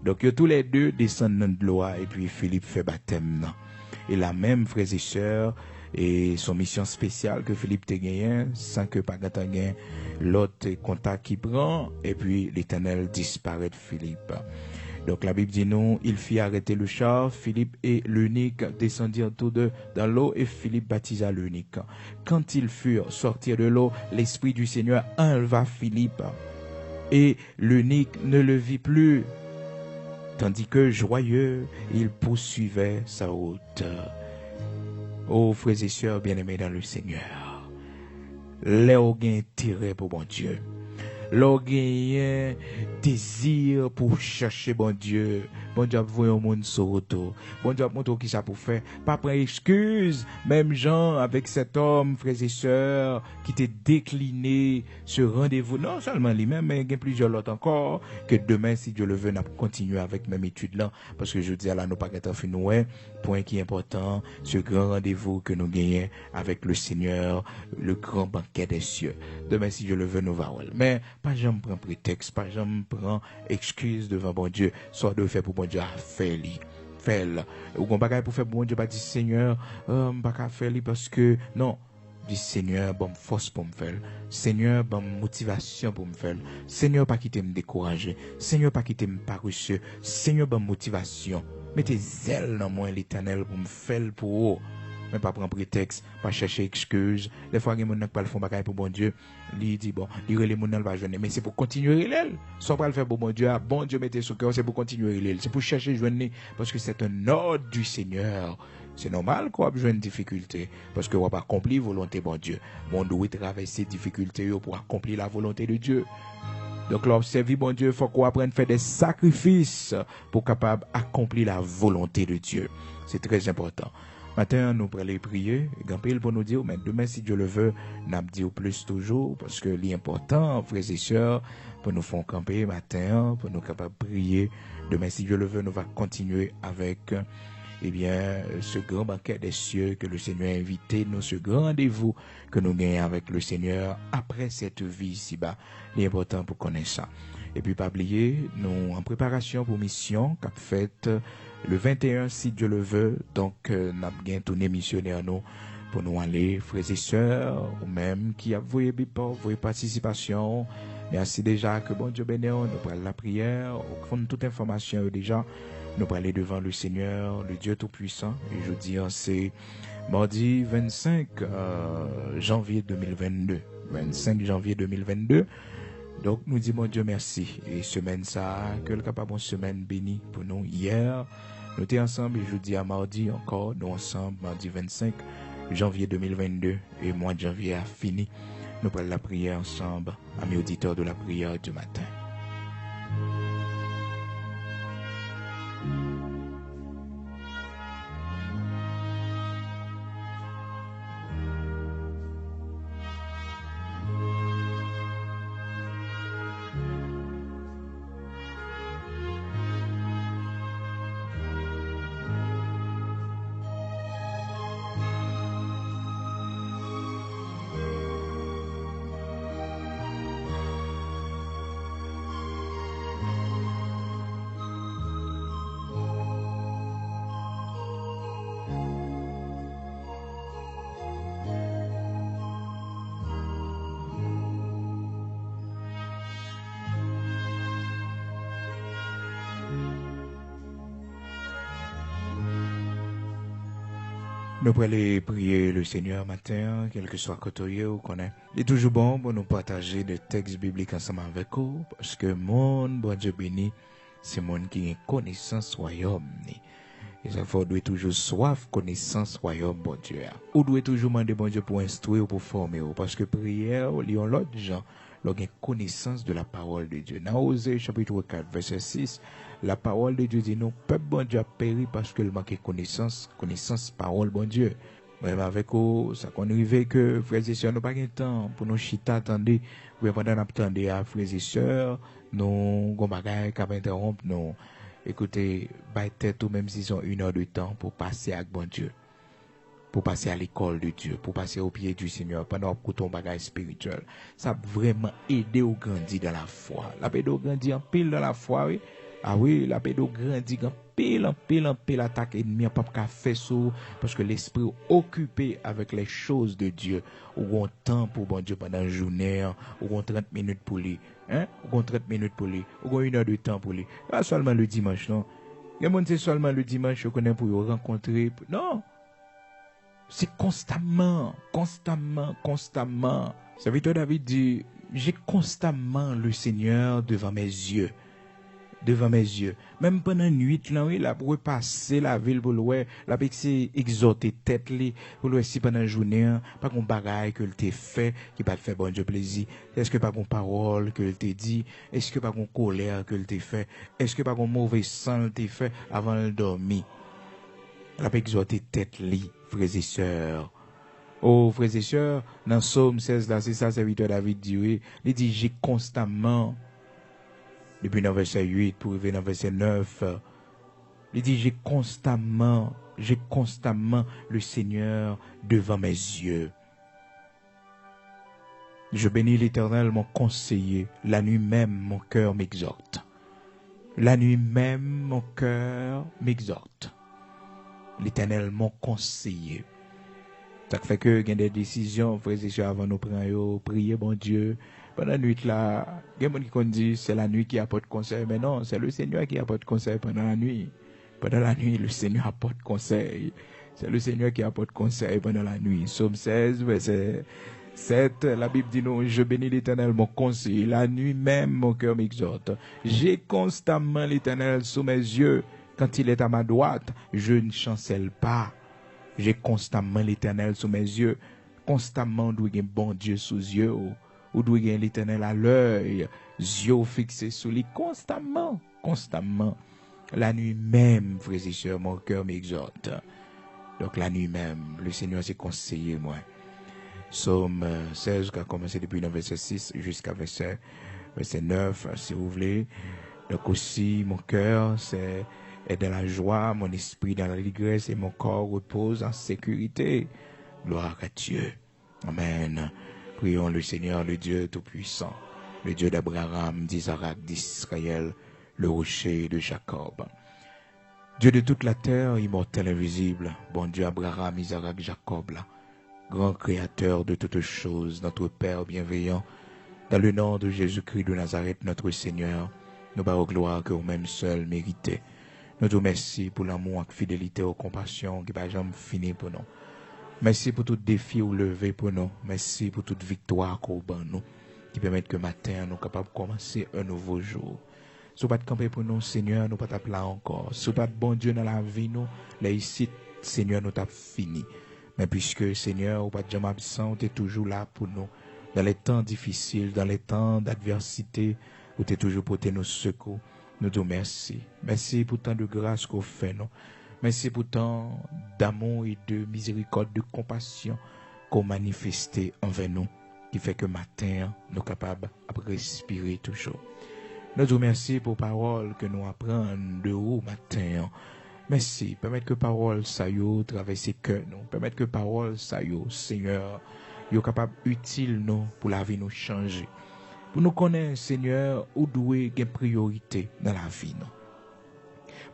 Donc, tous les deux descendent de l'eau et puis Philippe fait baptême. Et la même, frères et sœurs, et son mission spéciale que Philippe te gagné, sans que pas gagné l'autre contact qui prend, et puis l'Éternel disparaît de Philippe. Donc la Bible dit non, il fit arrêter le char, Philippe et l'eunuque descendirent tous deux dans l'eau et Philippe baptisa l'eunuque. Quand ils furent sortis de l'eau, l'Esprit du Seigneur enleva Philippe et l'eunuque ne le vit plus, tandis que joyeux, il poursuivait sa route. Oh, frères et sœurs bien-aimés dans le Seigneur, l'orgueil intérêt pour bon Dieu, l'orgueil désir pour chercher bon Dieu a voyé au monde sur retour. Bon Dieu a montré qui ça pour faire. Pas prendre excuse, même Jean avec cet homme, frères et sœurs, qui t'est décliné ce rendez-vous. Non seulement lui-même, mais il y a plusieurs autres encore, que demain, si Dieu le veut, n'a continuer avec même étude là, parce que je dis à la nous pas qu'être fini, point qui est important, ce grand rendez-vous que nous gagnons avec le Seigneur, le grand banquet des cieux. Demain, si Dieu le veut, nous va. Mais pas jamais prendre prétexte, pas jamais prendre excuse devant bon Dieu, soit de faire pour bon Dieu à faire li. Faire. Ou qu'on pas pour faire pour bon Dieu, pas dire Seigneur, pas faire li parce que non. Dis Seigneur, bonne force pour me faire. Seigneur, bonne motivation pour me faire. Seigneur, pas quitter me décourager. Seigneur, pas quitter me paresseux. Seigneur, bonne motivation. Mettez zèle dans moi l'Éternel pour me faire pour eux. Mais pas prendre prétexte, pas chercher excuse. Des fois, il y a des gens qui ne font pas pour bon Dieu. Il dit, bon, il y a des gens qui va joindre. Mais c'est pour continuer l'elle. Sans pas le faire pour bon Dieu, bon Dieu mettez sur cœur, c'est pour continuer l'elle. C'est pour chercher joindre. Parce que c'est un ordre du Seigneur. C'est normal qu'on ait besoin de difficultés. Parce qu'on va accomplir la volonté de bon Dieu. On doit traverser ces difficultés pour accomplir la volonté de Dieu. Donc, l'observer bon Dieu, il faut qu'on apprenne à faire des sacrifices pour capable accomplir la volonté de Dieu. C'est très important. Matin, nous pourrons prier, Gampil pour nous dire, mais demain, si Dieu le veut, nous allons dire plus toujours, parce que l'important, frères et sœurs, pour nous faire camper matin, pour nous capables de prier. Demain, si Dieu le veut, nous allons continuer avec, eh bien, ce grand banquet des cieux que le Seigneur a invité, nous, ce grand rendez-vous que nous gagnons avec le Seigneur après cette vie ici-bas. L'important pour connaître ça. Et puis, pas oublier, nous, en préparation pour mission, qu'a fait, le 21, si Dieu le veut, donc, nous avons bien tourné missionnaire nous, pour nous aller, frères et sœurs, ou même qui a voué participation. Merci déjà que bon Dieu bénisse, nous prenons la prière, au fond de toute information déjà, nous prenons aller devant le Seigneur, le Dieu Tout-Puissant. Et je dis, c'est mardi 25 janvier 2022. 25 janvier 2022. Donc, nous disons, mon Dieu, merci. Et semaine ça, que le capable, une semaine bénie pour nous. Hier, nous étions ensemble, et je dis à mardi encore, nous ensemble, mardi 25 janvier 2022, et mois de janvier a fini. Nous prenons la prière ensemble, amis auditeurs de la prière du matin. Nous pourrons aller prier le Seigneur matin, quel que soit côté où qu'on est. Il est toujours bon pour nous partager des textes bibliques ensemble avec vous, parce que mon bon Dieu béni, c'est mon qui a connaissance royaume. Et ça faut doit toujours soif connaissance royaume bon Dieu. Ou doit toujours demander bon Dieu pour instruire ou pour former, parce que prière, lions l'autre gens, leur connaissance de la parole de Dieu. Dans Osée chapitre 4 verset 6, la parole de Dieu dit non, peuple bon Dieu a péri parce qu'il manque connaissance, parole bon Dieu. Même avec vous, ça qu'on arrive que frères et sœurs, nous pas de temps pour nous chita attendre, ou pendant attendre à frères et sœurs, nous gon bagay qui interrompre nous. Écoutez, bah tête ou même s'ils ont 1 heure de temps pour passer avec bon Dieu, pour passer à l'école de Dieu, pour passer au pied du Seigneur pendant que ton bagage spirituel, ça a vraiment aidé au grandir dans la foi. La pédo grandit en pile dans la foi, oui. Ah oui, la pédo grandit en pile attaque ennemi, pas qu'à faire ça, parce que l'esprit est occupé avec les choses de Dieu. Ou on temps pour bon Dieu pendant la journée, ou on 30 minutes pour lui, hein, ou on 30 minutes pour lui, ou on 1 heure de temps pour lui. Pas seulement le dimanche, non. Il y a c'est seulement le dimanche, je connais pour le rencontrer. Non. C'est constamment. Serviteur David dit, j'ai constamment le Seigneur devant mes yeux. Même pendant une nuit, là, oui, là, pour repasser la ville, pour l'ouer, là, pour exhorter tête, li, pour l'ouer, si pendant la journée, pas qu'on bagaille que t'ai fait, qui pas te fait bon Dieu plaisir. Est-ce que pas qu'on parole que t'ai dit? Est-ce que pas qu'on colère que t'ai fait? Est-ce que pas qu'on mauvais sang t'ai fait avant de dormir? Là, pour exhorter tête, li, frères et sœurs. Oh, frères et sœurs, dans Psaume 16, là, c'est ça, serviteur David dit, oui. Il dit, j'ai constamment, depuis dans verset 8 pour arriver dans verset 9, il dit, j'ai constamment le Seigneur devant mes yeux. Je bénis l'Éternel, mon conseiller. La nuit même, mon cœur m'exhorte. La nuit même, mon cœur m'exhorte. L'Éternel, mon conseiller. Ça fait que il y a des décisions, frères et sœurs, avant nous prendre, prier, bon Dieu. Pendant la nuit là, il y a des gens qui disent c'est la nuit qui apporte conseil, mais non, c'est le Seigneur qui apporte conseil pendant la nuit. Pendant la nuit, le Seigneur apporte conseil. C'est le Seigneur qui apporte conseil pendant la nuit. Psaume 16, verset 7, la Bible dit non, je bénis l'Éternel, mon conseil. La nuit même, mon cœur m'exhorte. J'ai constamment l'Éternel sous mes yeux. Quand il est à ma droite, je ne chancelle pas. J'ai constamment l'Éternel sous mes yeux. Constamment, d'où il y a bon Dieu sous yeux. Ou d'où il y a l'Éternel à l'œil. Yeux fixés sous lui. Constamment. La nuit même, frères et sœurs, mon cœur m'exhorte. Donc la nuit même, le Seigneur s'est conseillé, moi. Psaume 16, qui a commencé depuis le verset 6 jusqu'à verset 9, si vous voulez. Donc aussi, mon cœur, est dans la joie, mon esprit dans la l'allégresse et mon corps repose en sécurité. Gloire à Dieu. Amen. Prions le Seigneur, le Dieu Tout-Puissant, le Dieu d'Abraham, d'Isaac, d'Israël, le rocher de Jacob. Dieu de toute la terre, immortel, invisible, bon Dieu Abraham, Isaac, Jacob, là, grand créateur de toutes choses, notre Père bienveillant, dans le nom de Jésus-Christ de Nazareth, notre Seigneur, nous parlons gloire que vous-même seul méritez. Nous te remercions pour l'amour, la fidélité, la compassion qui va jamais finir pour nous. Merci pour tout défi ou levé pour nous. Merci pour toute victoire qu'on bat nous, qui permet que matin nous capables de commencer un nouveau jour. Si vous pas de camper pour nous, Seigneur, nous pas t'appeler encore. Si vous pas de bon Dieu dans la vie, nous, là ici, Seigneur, nous t'a fini. Mais puisque, Seigneur, vous pas de jamais absent, tu es toujours là pour nous. Dans les temps difficiles, dans les temps d'adversité, vous êtes toujours pour nos secours. Nous te remercions. Merci pour tant de grâce qu'on fait, nous. Merci pour tant d'amour et de miséricorde, de compassion qu'on manifesté envers nous, qui fait que matin, nous sommes capables de respirer toujours. Nous te remercions pour paroles que nous apprenons de haut matin. Merci. Permettre que parole ça y traverse cœur nous. Permettre que parole ça y Seigneur, yo capable utile nous pour la vie nous changer. Pour nous connaître, Seigneur, où doit une priorité dans la vie, non?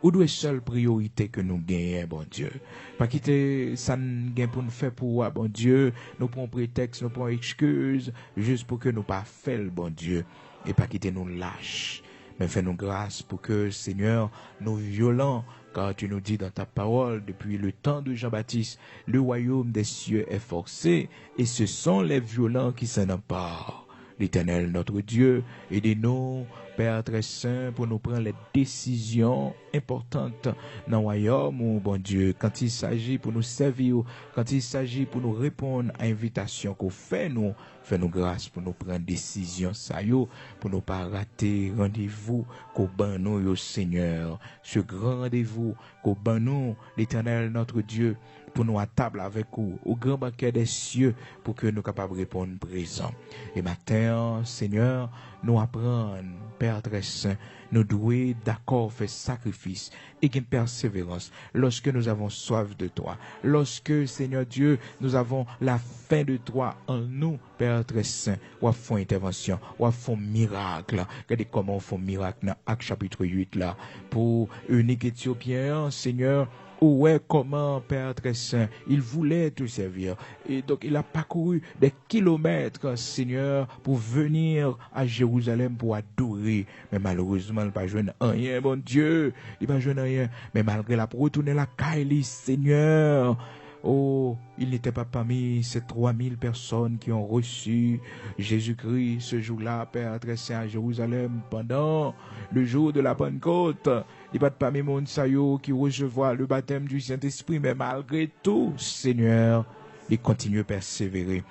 Où doit seule priorité que nous gagnons, bon Dieu? Pas quitter ça nous pour nous faire pour, bon Dieu, nous prenons prétexte, nous prenons excuse, juste pour que nous pas faire, bon Dieu, et pas quitter nous lâche. Mais fais-nous grâce pour que, Seigneur, nous violents, car tu nous dis dans ta parole, depuis le temps de Jean-Baptiste, le royaume des cieux est forcé, et ce sont les violents qui s'en emparent. L'Éternel, notre Dieu, aidez-nous, Père très saint, pour nous prendre les décisions importantes dans le royaume, oh bon Dieu, quand il s'agit pour nous servir, quand il s'agit pour nous répondre à l'invitation qu'on fait nous, fais-nous grâce pour nous prendre décision, ça yo, pour nous pas rater rendez-vous qu'au ban nous, yo Seigneur, ce grand rendez-vous qu'au ban nous, l'Éternel, notre Dieu, pour nous à table avec vous, au grand banquet des cieux, pour que nous capables de répondre présent. Et matin, Seigneur, nous apprenons, Père très saint, nous doués d'accord faire sacrifice et une persévérance lorsque nous avons soif de toi, lorsque, Seigneur Dieu, nous avons la faim de toi en nous, Père très saint, ou font intervention, ou font miracle. Regardez comment on fait miracle dans Acte chapitre 8 là, pour unique Éthiopien, Seigneur, ouais, comment, Père très saint, il voulait te servir. Et donc, il a parcouru des kilomètres, Seigneur, pour venir à Jérusalem pour adorer. Mais malheureusement, il n'a pas joué rien, bon Dieu. Il n'a pas joué rien. Mais malgré la pour retourner la Kaili, Seigneur. Oh, il n'était pas parmi ces 3000 personnes qui ont reçu Jésus-Christ ce jour-là, Père très saint, à Jérusalem, pendant le jour de la Pentecôte. Il n'est pas parmi mon sayo qui recevoir le baptême du Saint-Esprit, mais malgré tout, Seigneur, il continue à persévérer.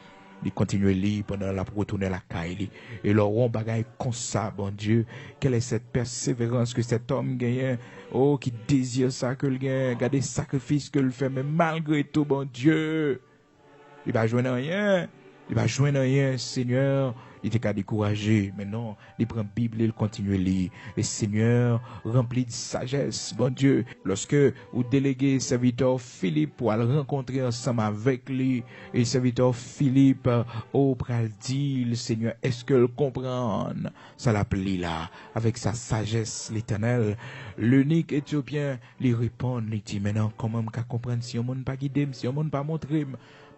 Il continue à lire pendant la retourner à la Kaili. Et leur on bagaille comme ça, bon Dieu. Quelle est cette persévérance que cet homme gagne? Oh, qui désire ça que le gagne. Regardez le sacrifice que le fait, mais malgré tout, bon Dieu. Il va jouer rien. Il va jouer rien, Seigneur. Il était qu'à décourager. Mais non, il prend la Bible et il continue à lire. Et Seigneur, rempli de sagesse, bon Dieu. Lorsque vous déléguez serviteur Philippe pour le rencontrer ensemble avec lui, et serviteur Philippe, oh, pral dit, Seigneur, est-ce que le comprend? Ça l'appelle là, avec sa sagesse, l'Éternel. L'unique Éthiopien lui répond, il dit, maintenant, comment me comprendre si on ne pas guidé, si on ne pas montré?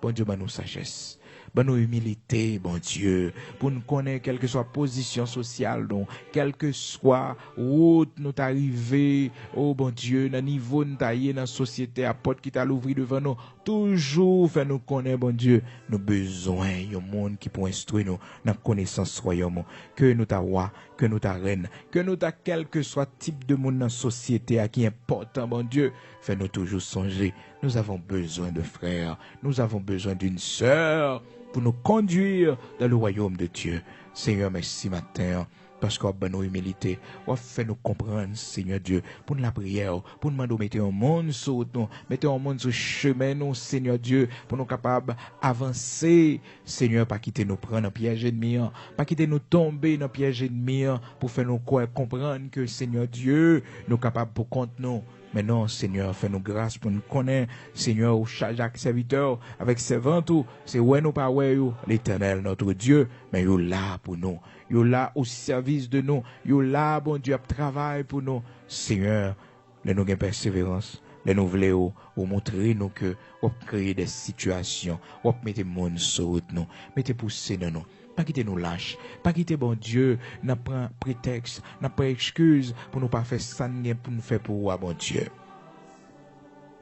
Bon Dieu, ben nous sagesse. Ben nous humilité, bon Dieu, pour nous connaître quelle que soit position sociale, donc, quelle que soit route nous arrivé, oh bon Dieu, dans niveau nous taillé dans la société, à porte qui t'a l'ouvri devant nous, toujours fait nous connaître, bon Dieu, nous besoin, un monde qui peut instruire nous dans la connaissance royaume, que nous ta roi, que nous ta reine, que nous ta quel que soit type de monde dans la société, à qui est important, bon Dieu, fait nous toujours songer, nous avons besoin de frères, nous avons besoin d'une sœur, pour nous conduire dans le royaume de Dieu. Seigneur, merci matin, parce qu'on a nos humilité, on fait nous comprendre, Seigneur Dieu, pour la prière, pour nous demander de mettre un monde sur nous, mettre un monde sur le chemin, nous, Seigneur Dieu, pour nous capables d'avancer, Seigneur, pas quitter nous prendre un piège ennemi, pas quitter nous tomber dans un piège ennemi, pour faire nous comprendre que, Seigneur Dieu, nous capables pour compte nous. Mais non, Seigneur, fais-nous grâce pour nous connaître, Seigneur, au Chaque serviteur, avec servant tout, c'est ouais nous pas ouais l'Éternel, notre Dieu, mais il est là pour nous, il est là au service de nous, il est là, bon Dieu, à travail pour nous, Seigneur, laisse-nous une persévérance, laisse-nous voulons ou montrer nous que, on créer des situations, on mettre monde sur nous, mettez pousser dans nous. Pas quitter nous lâches, pas quitter bon Dieu, n'a pas prétexte, n'a pas excuse pour nous pas faire ça pour nous faire pour bon Dieu.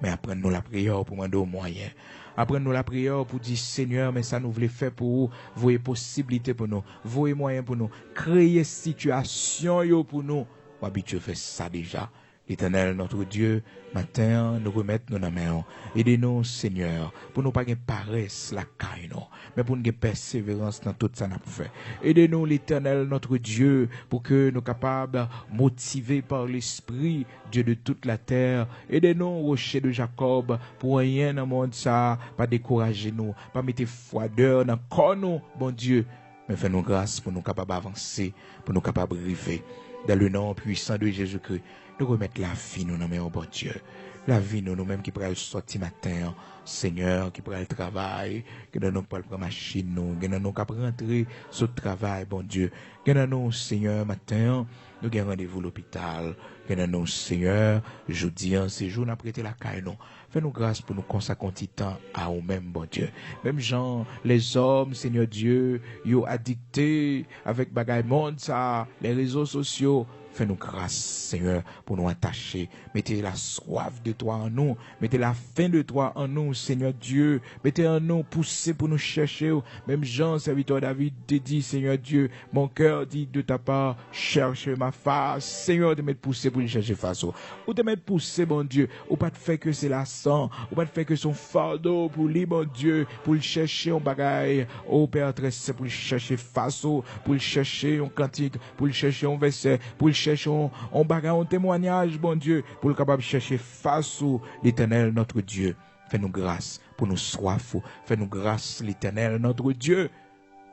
Mais apprenez-nous la prière pour demander aux moyens. Apprenez-nous la prière pour dire Seigneur, mais ça nous voulait faire pour vous, voyez possibilité pour nous, voyez moyens pour nous, créer situation pour nous. On habitué faire ça déjà. L'Éternel, notre Dieu, matin, nous remettons nos mains. Aidez-nous, Seigneur, pour nous pas gagner paresse la caille, mais pour nous gagner persévérance dans tout ça nous fait. Aidez-nous, l'Éternel, notre Dieu, pour que nous capables, motivés par l'Esprit, Dieu de toute la terre. Aidez-nous, rocher de Jacob, pour rien dans le monde ça, pas décourager nous, pas mettre froideur dans le corps nous, bon Dieu, mais fais-nous grâce pour nous capables d'avancer, pour nous capables de rêver. Dans le nom puissant de Jésus-Christ, nous remettre la vie, nous nommons au bon Dieu. La vie, nous-mêmes qui pourraient sortir matin, Seigneur, qui pourraient le travail, que nous pas prendre machine, nous, que nous pas rentrer sur le travail, bon Dieu. Que nous, Seigneur, matin, nous avons rendez-vous à l'hôpital. Que nous, Seigneur, jeudi, ces jours, nous avons prêté la caille, nous. Fais-nous grâce pour nous consacrer un temps à nous-mêmes, bon Dieu. Même gens, les hommes, Seigneur Dieu, ils ont addicté avec bagaille monde, ça, les réseaux sociaux. Fais-nous grâce, Seigneur, pour nous attacher. Mettez la soif de toi en nous. Mettez la faim de toi en nous, Seigneur Dieu. Mettez en nous, poussez pour nous chercher. Même Jean, serviteur David, te dit, Seigneur Dieu, mon cœur dit de ta part, cherche ma face. Seigneur, te mettre poussé pour lui chercher face. Ou te mettre poussé, bon Dieu. Ou pas te faire que c'est la sang. Ou pas te faire que son fardeau pour lui, bon Dieu. Pour le chercher en bagaille. Oh Père très saint, pour le chercher face. Pour le chercher en cantique. Pour le chercher en verset. Pour le chercher en bagage, en témoignage, bon Dieu, pour le capable de chercher face au l'Éternel, notre Dieu. Fais-nous grâce pour nous soif. Fais-nous grâce, l'Éternel, notre Dieu,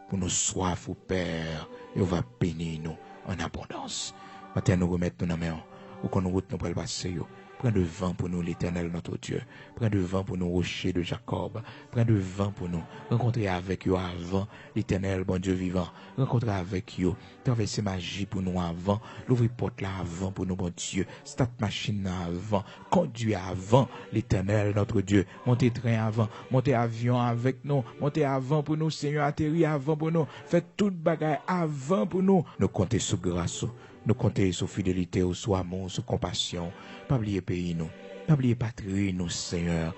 pour nous soif, Père. Et on va bénir nous en abondance. Maintenant, nous remettons nos mains. Ou qu'on nous route nous pour le passer. Prends de vent pour nous, l'Éternel, notre Dieu. Prends de vent pour nous, rochers de Jacob. Prends de vent pour nous. Rencontrer avec eux avant, l'Éternel, bon Dieu vivant. Rencontrer avec eux. Traverser magie pour nous avant. L'ouvrir porte là avant pour nous, bon Dieu. Start machine avant. Conduire avant, l'Éternel, notre Dieu. Monter train avant. Monter avion avec nous. Monter avant pour nous, Seigneur. Atterrir avant pour nous. Faites toute bagaille avant pour nous. Nous compter sous grâce. Nous compter sur fidélité, sur amour, sur compassion. Pas oublier pays nous. Pas oublier patrie nous, Seigneur.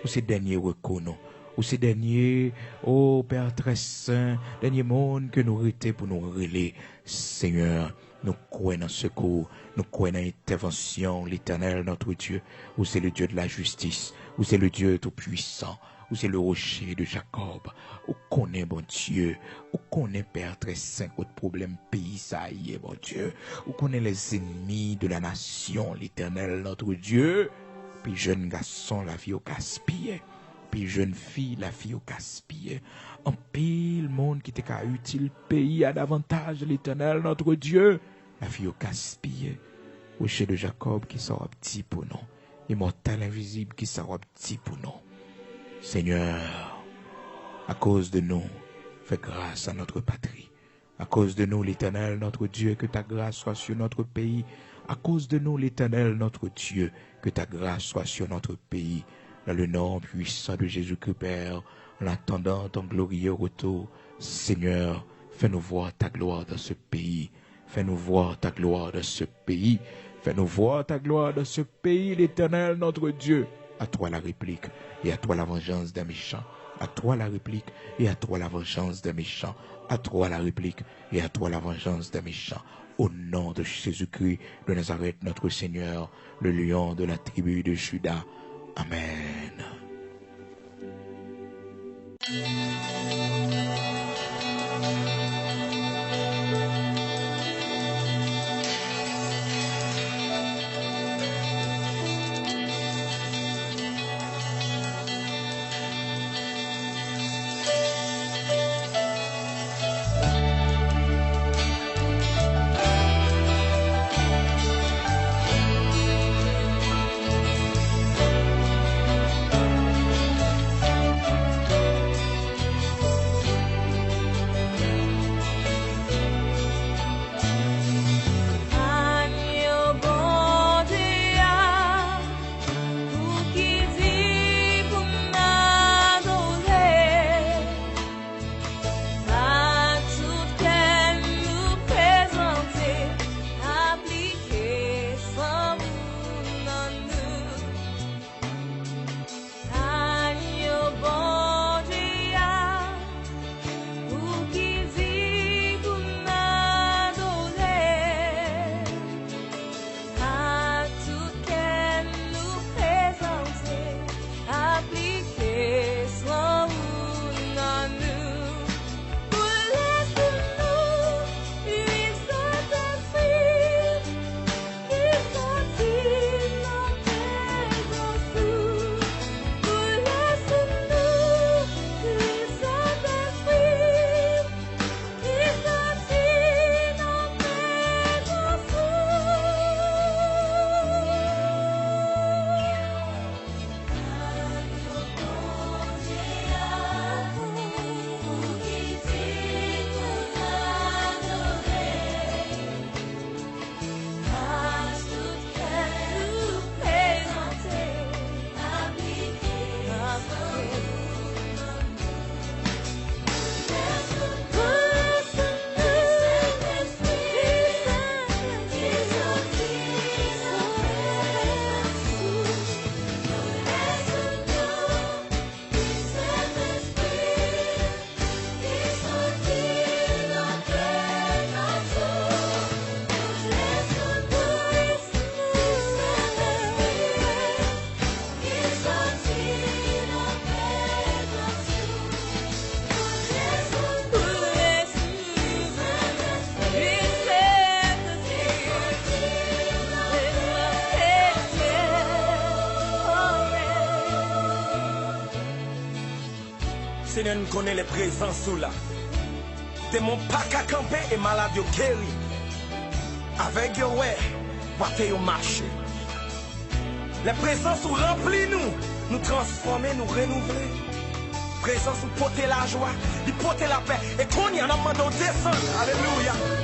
Ou ces derniers recours nous. Ou ces derniers, oh Père très saint, dernier monde que nous rétés pour nous relayer, Seigneur. Nous croyons dans secours, nous croyons dans l'intervention, l'Éternel, notre Dieu. Ou c'est le Dieu de la justice, ou c'est le Dieu tout-puissant. Ou c'est le rocher de Jacob, ou connaît, bon Dieu, ou connaît, Père très saint, votre problème pays, ça y est, bon Dieu, ou connaît les ennemis de la nation, l'Éternel, notre Dieu, puis jeune garçon, la vie au gaspillé, puis jeune fille, la fille au gaspillé, en pile monde qui était utile pays à davantage, l'Éternel, notre Dieu, la fille au gaspillé, rocher de Jacob qui sera petit pour nous, immortel invisible qui sera petit pour nous. Seigneur, à cause de nous, fais grâce à notre patrie. À cause de nous, l'Éternel, notre Dieu, que ta grâce soit sur notre pays. À cause de nous, l'Éternel, notre Dieu, que ta grâce soit sur notre pays. Dans le nom puissant de Jésus-Christ, Père, en attendant ton glorieux retour, Seigneur, fais-nous voir ta gloire dans ce pays. Fais-nous voir ta gloire dans ce pays. Fais-nous voir ta gloire dans ce pays, l'Éternel, notre Dieu. À toi la réplique et à toi la vengeance des méchants. À toi la réplique et à toi la vengeance des méchants. À toi la réplique et à toi la vengeance des méchants. Au nom de Jésus-Christ de Nazareth, notre Seigneur, le lion de la tribu de Juda. Amen. Seigneur, nous connaissons les présences sous là. Démon pas qu'à camper et malade yo guéri. Avec yo ouais, battez yo marché. Les présences nous remplissent nous transformer, nous renouveler. Présence nous porter la joie, nous porter la paix. Et qu'on y en a demandé descendre. Alléluia.